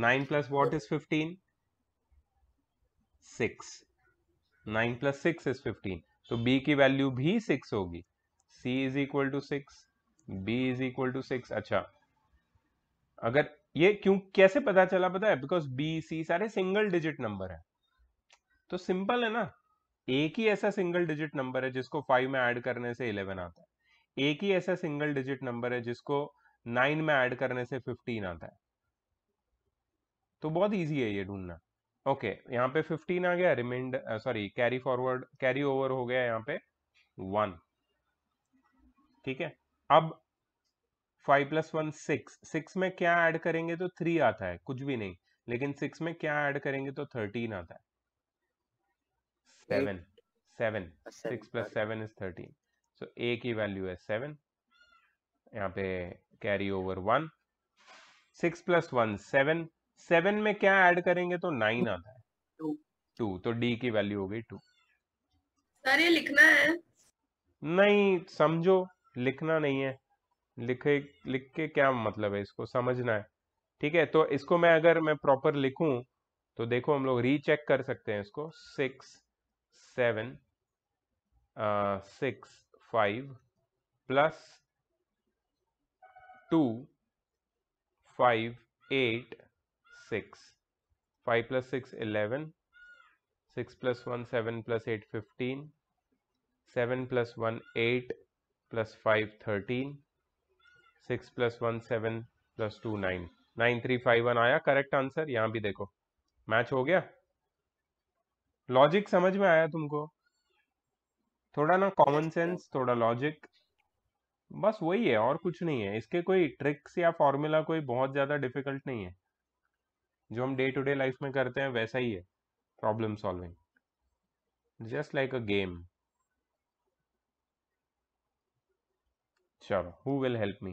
9 plus what is 15 6 9 plus 6 is 15 तो b की वैल्यू भी 6 होगी c is equal to 6 b is equal to 6 अच्छा अगर ये क्यों कैसे पता चला पता है बिकॉज b c सारे सिंगल डिजिट नंबर है तो सिंपल है ना एक ही ऐसा सिंगल डिजिट नंबर है जिसको 5 में ऐड करने से 11 आता है एक ही ऐसा सिंगल डिजिट नंबर है जिसको 9 में ऐड करने से 15 आता है तो बहुत इजी है ये ढूंढना ओके यहाँ पे 15 आ गया reminder sorry carry forward carry over हो गया यहाँ पे 1 ठीक है अब 5 प्लस 1 6 में क्या ऐड करेंगे तो 3 आता है कुछ भी नहीं लेकिन 6 में क्या ऐड करेंगे तो 13 आता है 7 6 प्लस 7 इज 13 सो a की वैल्यू है 7 यहाँ पे कैरी ओवर 1 6 प्लस 1 7 7 में क्या ऐड करेंगे तो 9 आता है 2 तो d की वैल्यू हो गई 2 सर ये लिखना है नहीं समझो लिखना नहीं है लिख के क्या मतलब है इसको समझना है ठीक है तो इसको मैं प्रॉपर लिखूं तो देखो हम लोग रीचेक कर सकते हैं इसको 6 7 6 5 plus 2 5 8 6 5 plus 6 11 6 plus 1 7 plus 8 15 7 plus 1 8 plus 5 13 6 plus 1 7 plus 2 9 9 3 5 1 आया करेक्ट आंसर यहाँ भी देखो मैच हो गया लॉजिक समझ में आया तुमको थोड़ा ना कॉमन सेंस थोड़ा लॉजिक बस वही है और कुछ नहीं है इसके कोई ट्रिक्स या फॉर्मूला कोई बहुत ज्यादा डिफिकल्ट नहीं है जो हम डे टू डे लाइफ में करते हैं वैसा ही है problem solving just like a game चलो who will help me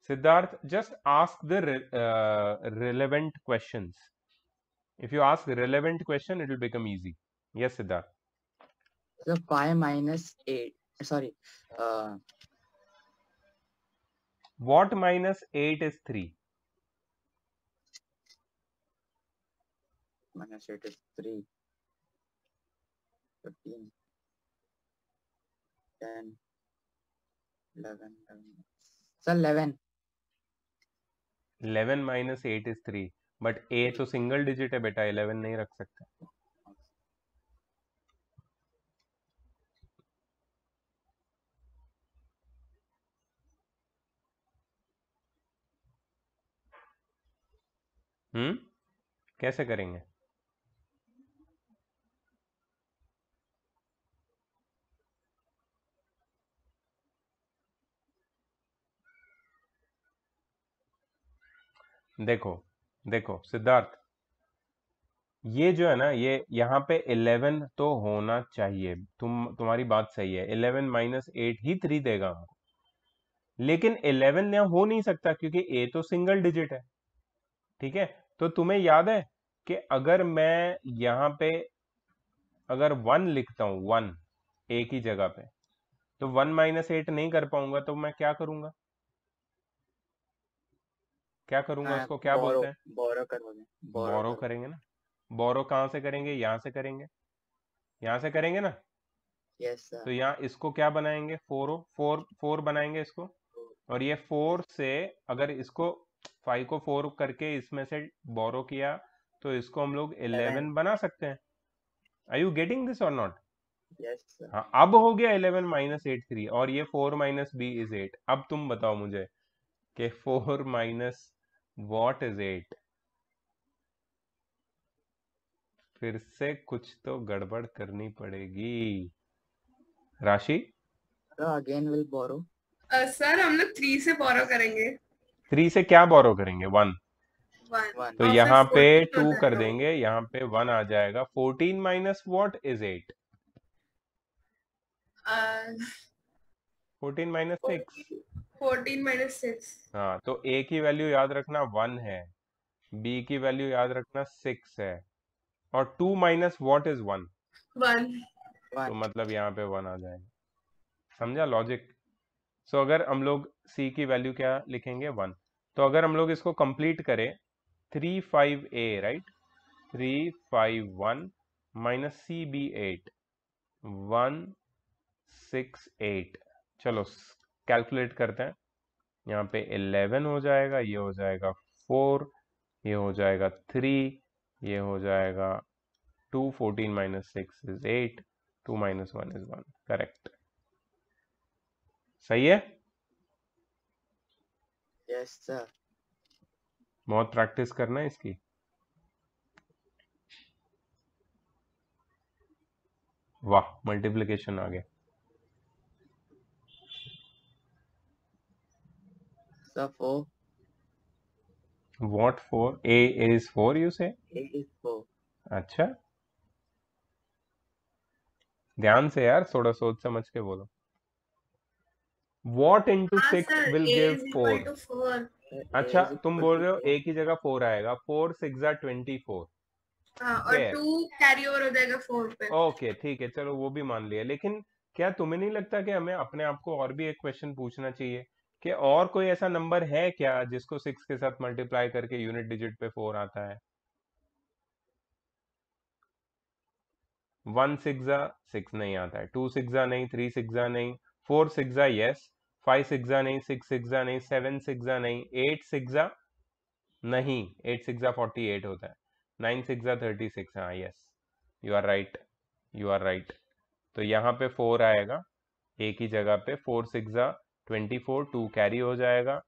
Siddharth just ask the relevant questions if you ask relevant question it will become easy yes Siddharth So 5 minus 8. Sorry. what minus 8 is 3 Minus 8 is 3. 15. 10. 11. So 11. 11 minus 8 is 3, but ए तो सिंगल डिजिट है बेटा, 11 नहीं रख सकते। कैसे करेंगे? देखो देखो सिद्धार्थ, ये जो है ना, ये यहाँ पे 11 तो होना चाहिए, तुम्हारी बात सही है, 11 माइनस 8 ही 3 देगा हमको, लेकिन 11 यहाँ हो नहीं सकता क्योंकि ए तो सिंगल डिजिट है। ठीक है, तो तुम्हें याद है कि अगर मैं यहाँ पे अगर 1 लिखता हूँ, 1 ए की जगह पे, तो 1 माइनस 8 नहीं कर पाऊंगा, तो मैं क्या करूंगा? क्या करूंगा, उसको क्या बोलते हैं? बोरो करोगे, बोरो करेंगे ना। बोरो कहाँ से करेंगे? यहाँ से करेंगे, यहाँ से करेंगे ना। यस तो सर। यहाँ इसको क्या बनाएंगे? 4 बनाएंगे इसको, और ये 4 से अगर इसको 5 को 4 करके इसमें से बोरो किया, तो इसको हम लोग 11 बना सकते हैं। आर यू गेटिंग दिस और नॉट? Yes sir. हाँ, अब हो गया 11 माइनस 8 3, और ये 4 माइनस बी इज 8। अब तुम बताओ मुझे कि 4 माइनस वॉट इज 8? फिर से कुछ तो गड़बड़ करनी पड़ेगी। राशि? Again will borrow. सर हम लोग 3 से बोरो करेंगे। 3 से क्या बोरो करेंगे? 1। 1 तो और यहाँ फिर पे 14 2 हो कर जाएगा। देंगे, यहाँ पे 1 आ जाएगा। 14 minus what is 8? 14 minus 6। 14 minus 6। हाँ, तो ए की वैल्यू याद रखना 1 है, बी की वैल्यू याद रखना 6 है, और 2 माइनस वॉट इज 1? 1। तो मतलब यहाँ पे 1 आ जाएगा। समझा लॉजिक? सो अगर हम लोग सी की वैल्यू क्या लिखेंगे? 1। तो अगर हम लोग इसको कंप्लीट करें, 35a, right, 351 minus C B 8, 168। चलो कैलकुलेट करते हैं। यहाँ पे 11 हो जाएगा, ये हो जाएगा 4, ये हो जाएगा 3, ये हो जाएगा 2, 14 minus 6 is 8, 2 minus 1 is 1। Correct, सही है। Yes sir. बहुत प्रैक्टिस करना है इसकी। वाह, मल्टीप्लिकेशन आ गया। Sir 4। What 4? A is 4 you say? A is 4. अच्छा, ध्यान से यार, थोड़ा सोच समझ के बोलो। What into हाँ 6 sir, will a give is 4? equal to 4। अच्छा, A is तुम equal बोल to रहे हो 4. a की जगह 4 आएगा, 4 6 24। हाँ, और फेयर, 2 कैरी ओवर हो जाएगा 4 पे। ओके ठीक है, चलो वो भी मान लिया। लेकिन क्या तुम्हें नहीं लगता कि हमें अपने आप को और भी एक क्वेश्चन पूछना चाहिए कि और कोई ऐसा नंबर है क्या जिसको 6 के साथ मल्टीप्लाई करके यूनिट डिजिट पे 4 आता है? 1 6 6 नहीं आता है, 2 6 नहीं, 3 6 नहीं, 4 6 यस, 5 6 नहीं, 6 6 नहीं, 7 6 नहीं, 8 6 नहीं, 8 6 48 होता है, 9 6 36। हाँ yes, you are right, you are right. तो यहाँ पे 4 आएगा ए की जगह पे, 4 6 24, 2 कैरी हो जाएगा,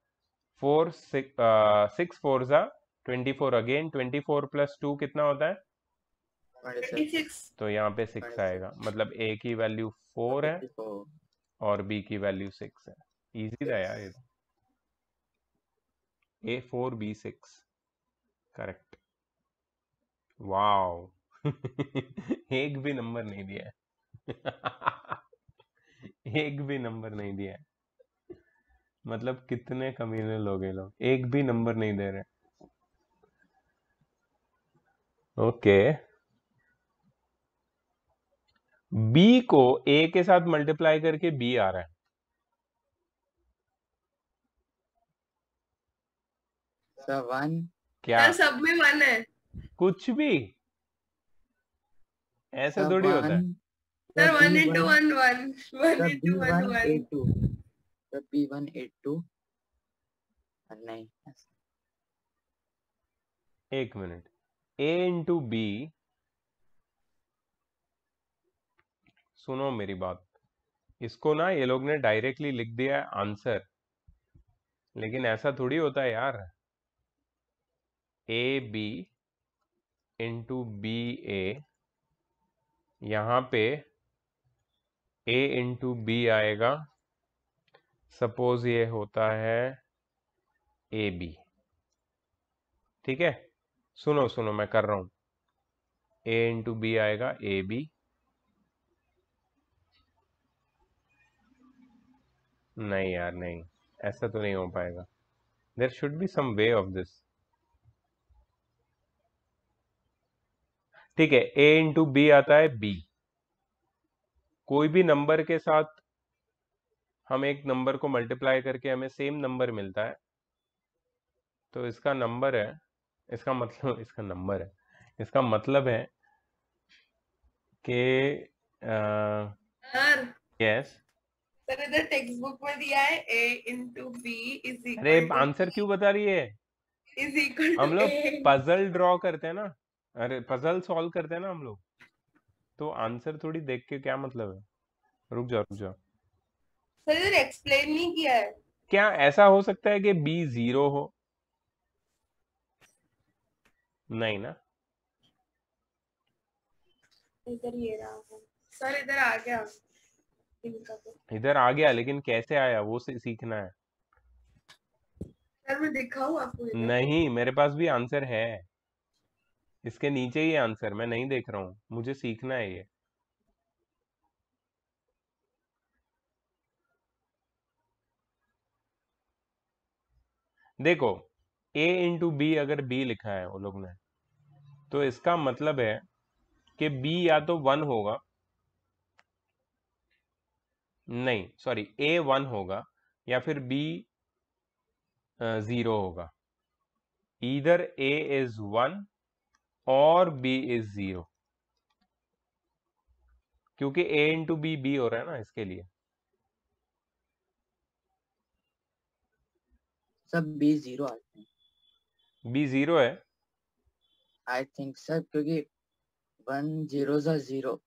4 6 4 24 अगेन, 24 प्लस 2 कितना होता है? 26। तो यहाँ पे 6 26। आएगा, मतलब ए की वैल्यू 4 है 54. और बी की वैल्यू 6 है। इजी था यार ये तो। ए 4 बी 6, करेक्ट। वाओ एक भी नंबर नहीं दिया है एक भी नंबर नहीं दिया है, मतलब कितने कमीने लोग हैं लोग, एक भी नंबर नहीं दे रहे। ओके, बी को ए के साथ मल्टीप्लाई करके बी आ रहा है सर 1. क्या? सर सब में 1 है। कुछ भी ऐसे सर थोड़ी होता है। 1. Sir 1 B1. into 1 1 1 sir into 1 1। B182. Sir B182. नहीं. एक मिनट, a इंटू बी, सुनो मेरी बात, इसको ना ये लोग ने डायरेक्टली लिख दिया है आंसर, लेकिन ऐसा थोड़ी होता है यार। ए बी इंटू बी ए, यहाँ पे a इंटू बी आएगा, सपोज ये होता है ए बी, ठीक है। सुनो सुनो मैं कर रहा हूं, a इंटू बी आएगा ए बी, नहीं यार नहीं, ऐसा तो नहीं हो पाएगा, there should be some way of this. ठीक है, a इंटू बी आता है b, कोई भी नंबर के साथ हम एक नंबर को मल्टीप्लाई करके हमें सेम नंबर मिलता है, तो इसका नंबर है, इसका मतलब इसका नंबर है, इसका मतलब है कि सर यस। सर इधर टेक्स्ट बुक में दिया है a इंटू बी इज अरे इक्वल टू आंसर क्यों बता रही है? इज इक्वल हम टू लोग a। पजल ड्रॉ करते हैं ना, अरे पजल सॉल्व करते हैं ना हम लोग, तो आंसर थोड़ी देख के क्या मतलब है। रुक जाओ रुक जाओ, सर इधर एक्सप्लेन नहीं किया है। क्या ऐसा हो सकता है कि बी 0 हो? नहीं ना। इधर ये रहा है सर, इधर आ गया इनका तो। इधर आ गया, लेकिन कैसे आया वो सीखना है। सर मैं दिखाऊं आपको इधर? नहीं, मेरे पास भी आंसर है, इसके नीचे ही आंसर, मैं नहीं देख रहा हूँ, मुझे सीखना है ये। देखो, a इंटू बी अगर b लिखा है वो लोग ने, तो इसका मतलब है कि b या तो 1 होगा, नहीं सॉरी a 1 होगा, या फिर b 0 होगा। ईदर a इज 1 और b इज 0, क्योंकि a इंटू बी b हो रहा है ना इसके लिए। सब बी 0 आते हैं। b 0 है, आई थिंक सर, क्योंकि 1 0 सा 0,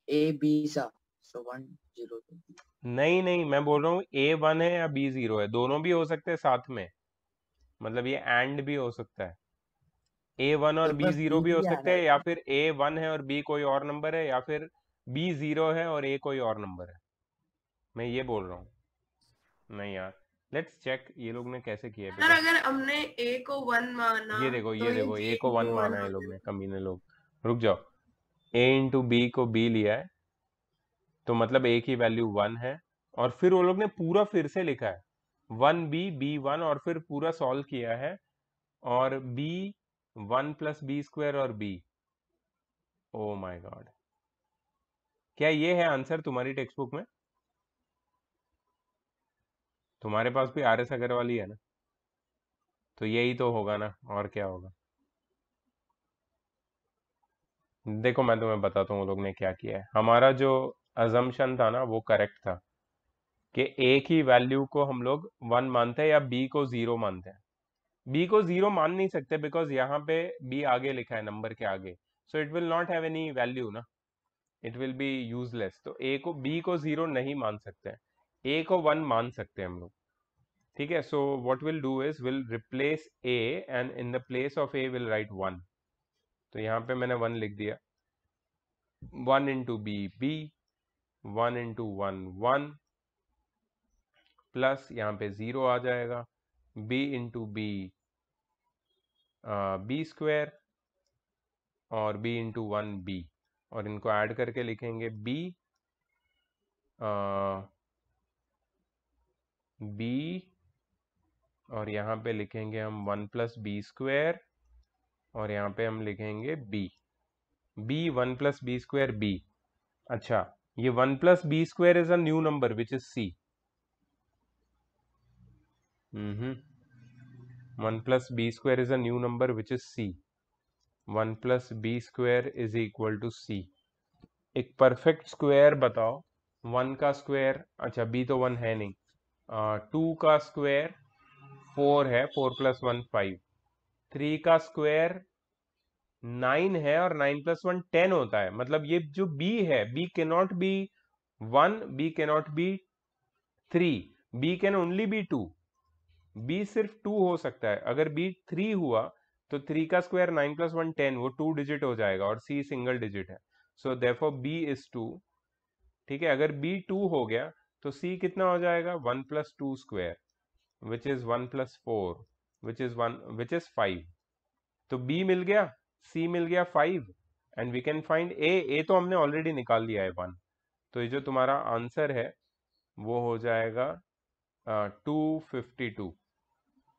ए बी सा, सो 1 0। नहीं नहीं, मैं बोल रहा हूँ a 1 है या b 0 है, दोनों भी हो सकते हैं साथ में, मतलब ये एंड भी हो सकता है, a 1 और तो b बस 0 बी भी हो ही आ सकते रहा हैं, या है। फिर a 1 है और b कोई और नंबर है, या फिर b 0 है और a कोई और नंबर है, मैं ये बोल रहा हूँ। नहीं यार, लेट्स चेक ये लोग ने कैसे किया है सर बेटा। अगर हमने a को 1 माना ये देखो तो ये ये देखो, b a को 1 इंटू 1 माना है हो लोग ने, जाएगा। कमीने लोग। रुक जाओ, a इंटू बी को b लिया है, तो मतलब a की वैल्यू 1 है, और फिर वो लोग ने पूरा फिर से लिखा है 1b 1, और फिर पूरा सॉल्व किया है, और b 1 प्लस बी स्क्वायर और b। ओ माय गॉड, क्या ये है आंसर तुम्हारी टेक्स्ट बुक में? तुम्हारे पास भी आर एस अग्रवाल ही है ना, तो यही तो होगा ना, और क्या होगा। देखो मैं तुम्हें बताता हूँ वो लोग ने क्या किया है। हमारा जो अजम्पशन था ना वो करेक्ट था, कि a की वैल्यू को हम लोग 1 मानते हैं या b को 0 मानते हैं। b को 0 मान नहीं सकते, बिकॉज यहाँ पे b आगे लिखा है नंबर के आगे, so it will not have any value ना, इट विल बी यूजलेस। तो b को 0 नहीं मान सकते हैं, a को 1 मान सकते हैं हम लोग, ठीक है। So what will do is will replace a, and in the place of a will write 1, तो यहाँ पे मैंने 1 लिख दिया, 1 into b b, 1 into 1 1, plus यहाँ पे 0 आ जाएगा, b into b b square, और b इंटू 1 b, और इनको ऐड करके लिखेंगे b b, और यहाँ पे लिखेंगे हम 1 प्लस बी स्क्वायर, और यहाँ पे हम लिखेंगे b, b 1 plus B square b। अच्छा, ये 1 plus B square is a new number which is c। 1 plus B square is a new number which is c, 1 plus B square is equal to c। एक परफेक्ट स्क्वायर बताओ, 1 का स्क्वायर, अच्छा b तो 1 है नहीं, 2 का स्क्वायर 4 है, 4 + 1 5, 3 का स्क्वायर 9 है और 9 + 1 10 होता है। मतलब ये जो b है, b cannot be 1, b cannot be 3, b can only be 2, b सिर्फ 2 हो सकता है। अगर b 3 हुआ तो 3 का स्क्वायर 9 + 1 10, वो 2 डिजिट हो जाएगा और c सिंगल डिजिट है। So therefore b is 2। ठीक है, अगर b 2 हो गया तो c कितना हो जाएगा, 1 + 2 square which is 1 + 4 which is 5। तो b मिल गया, c मिल गया 5, and we can find a तो हमने ऑलरेडी निकाल लिया है 1। तो ये जो तुम्हारा आंसर है वो हो जाएगा 252,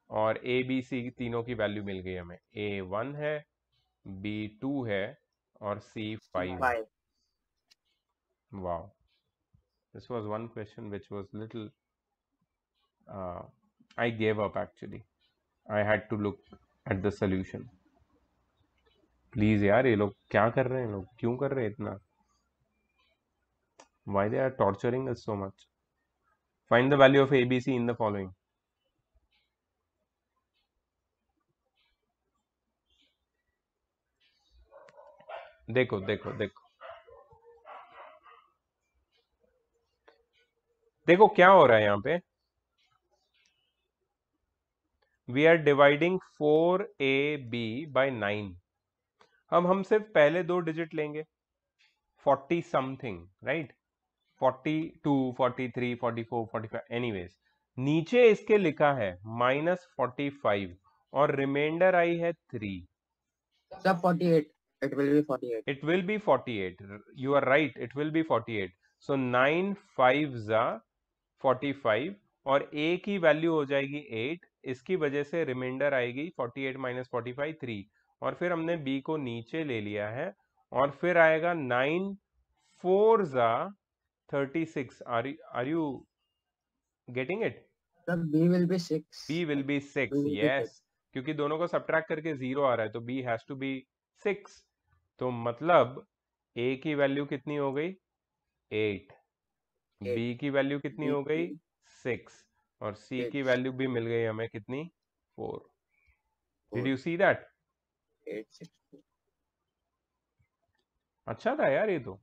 और ए बी सी तीनों की वैल्यू मिल गई हमें। a 1 है, b 2 है और c 5 है। 5. Wow, this was one question which was little I gave up actually. I had to look at the solution. Please यार, ये लोग क्या कर रहे हैं, लोग क्यों कर रहे हैं इतना? Why they are torturing us so much? Find the value of ABC in the following. देखो देखो देखो देखो क्या हो रहा है यहाँ पे। We are dividing 4AB by 9। अब हम सिर्फ पहले दो डिजिट लेंगे, 40 समथिंग, राइट, 42, 43, 44, 45, एनीवेज। नीचे इसके लिखा है -45 और रिमाइंडर आई है 3। Sir, 48. It will be 48. It will be 48. You are right. It will be 48. So 9 5s are 45 और a की वैल्यू हो जाएगी 8। इसकी वजह से रिमाइंडर आएगी 48 - 45 3। और फिर हमने b को नीचे ले लिया है और फिर आएगा 9 4s are 36। Are you getting it? Sir, B will be 6. b will be 6, B will be 6. yes, क्योंकि दोनों को सब्ट्रैक्ट करके 0 आ रहा है तो b हैज टू बी 6। तो मतलब a की वैल्यू कितनी हो गई, 8, Eight. b की वैल्यू कितनी B हो गई, will 6, और c की 6. वैल्यू भी मिल गई हमें कितनी, 4। डिड 4. You see that? 8, 6. अच्छा था यार ये तो।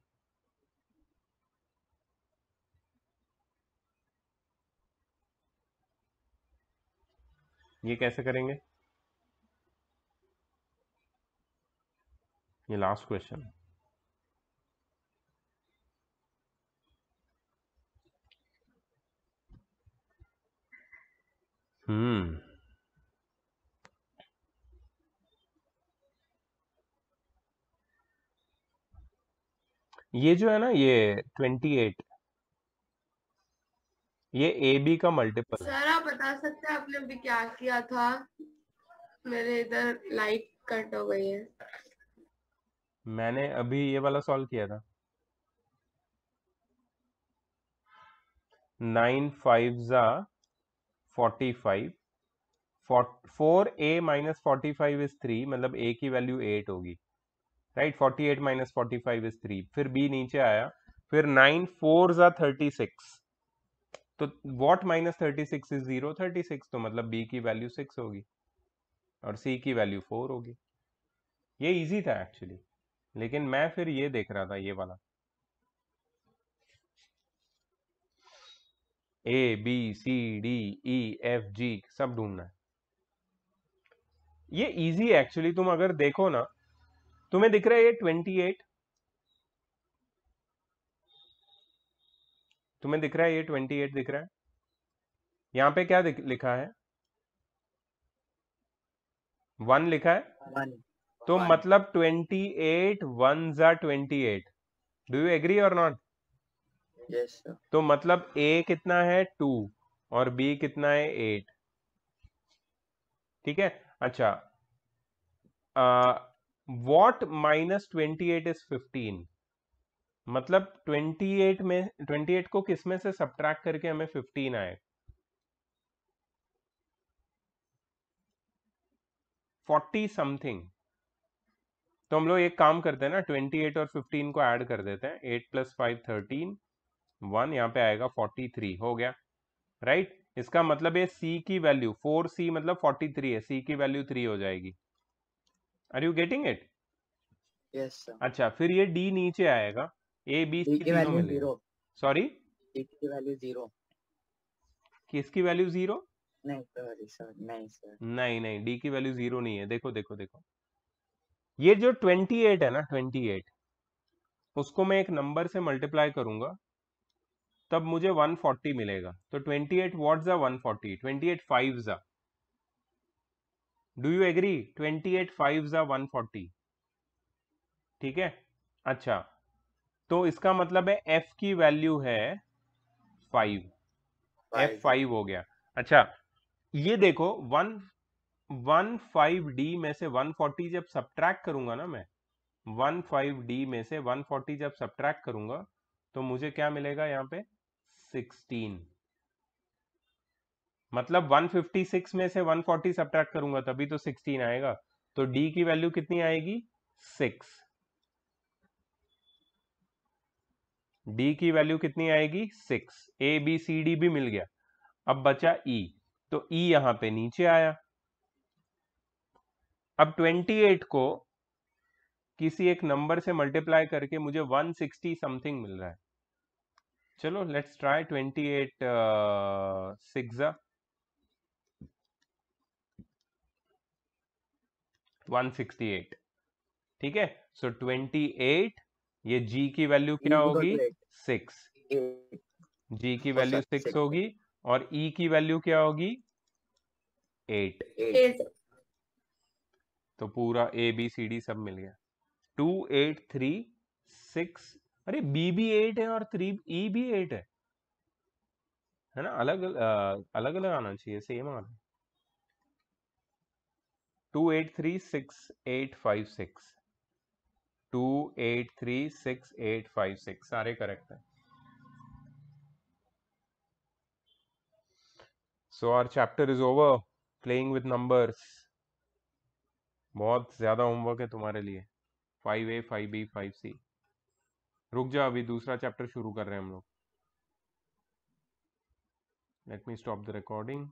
ये कैसे करेंगे, ये लास्ट क्वेश्चन। ये जो है ना, ये 28, ये ए बी का मल्टीपल है। सर आप बता सकते हैं आपने अभी क्या किया था? मेरे इधर लाइट कट हो गई है। मैंने अभी ये वाला सॉल्व किया था। 9 5s are 45, 4a - 45 is 3, मतलब a की वैल्यू 8 होगी, राइट। 48 - 45 is 3। फिर b नीचे आया, फिर 9 4s are 36, तो what - 36 is 0, 36, तो मतलब b की वैल्यू 6 होगी और c की वैल्यू 4 होगी। ये इजी था एक्चुअली, लेकिन मैं फिर ये देख रहा था, ये वाला A B C D E F G सब ढूंढना है। ये इजी है एक्चुअली, तुम अगर देखो ना, तुम्हें दिख रहा है ये 28, तुम्हें दिख रहा है ये 28 दिख रहा है। यहाँ पे क्या लिखा है, 1 लिखा है, 1. तो 1. मतलब 28 1s are 28। Do you agree और नॉट? Yes, sir. तो मतलब A कितना है 2 और B कितना है 8। ठीक है, अच्छा, what - 28 is 15, मतलब 28 में 28 को किस में से सब्ट्रैक्ट करके हमें 15 आए, 40 समथिंग। तो हम लोग एक काम करते हैं ना, 28 और 15 को ऐड कर देते हैं, 8 + 5 13, 1 यहाँ पे आएगा 43, हो गया, राइट। इसका मतलब है C की वैल्यू 4C मतलब 43 है, C की वैल्यू 3 हो जाएगी। Are you getting it? Yes sir. अच्छा, फिर ये D नीचे आएगा, A B डी C की तीनों वैल्यू मिलेगा। 0। सॉरी, डी की वैल्यू 0। किसकी वैल्यू 0? नहीं सॉरी सर, नहीं सर। नहीं नहीं, D की वैल्यू 0 नहीं है। देखो देखो देखो, ये जो 28 है ना, 28, उसको मैं एक नंबर से मल्टीप्लाई करूंगा तब मुझे 140 मिलेगा। तो 28 व्हाट्स द 140? 28 5 ज़ा, डू यू एग्री? 28 5 ज़ा 140, ठीक है। अच्छा, तो इसका मतलब है F की वैल्यू है 5, F 5 हो गया। अच्छा, ये देखो 15D में से 140 जब सब्ट्रैक्ट करूंगा ना मैं, 15D में से 140 जब सब्ट्रैक्ट करूंगा तो मुझे क्या मिलेगा यहाँ पे? 16। मतलब 156 में से 140 सब्ट्रैक्ट करूंगा तभी तो 16 आएगा। तो D की वैल्यू कितनी आएगी? 6। D की वैल्यू कितनी आएगी? 6। A B C D भी मिल गया, अब बचा E। तो E यहां पे नीचे आया। अब 28 को किसी एक नंबर से मल्टीप्लाई करके मुझे 160 समथिंग मिल रहा है। चलो लेट्स ट्राई 28 6 168, ठीक है। सो 28, ये G की वैल्यू क्या होगी? 6। G की वैल्यू 6 होगी और E की वैल्यू क्या होगी? 8। 8। तो पूरा A B C D सब मिल गया। 2 8 3 6, अरे B भी 8 है और 3 E भी 8 है ना? अलग अलग अलग आना चाहिए, सेम आना। 2 8 3 6 8 5 6, 2 8 3 6 8 5 6 सारे करेक्ट है। So our chapter is over, playing with numbers. बहुत ज्यादा होमवर्क है तुम्हारे लिए। 5A 5B 5C। रुक जा, अभी दूसरा चैप्टर शुरू कर रहे हैं हम लोग। Let me stop the recording.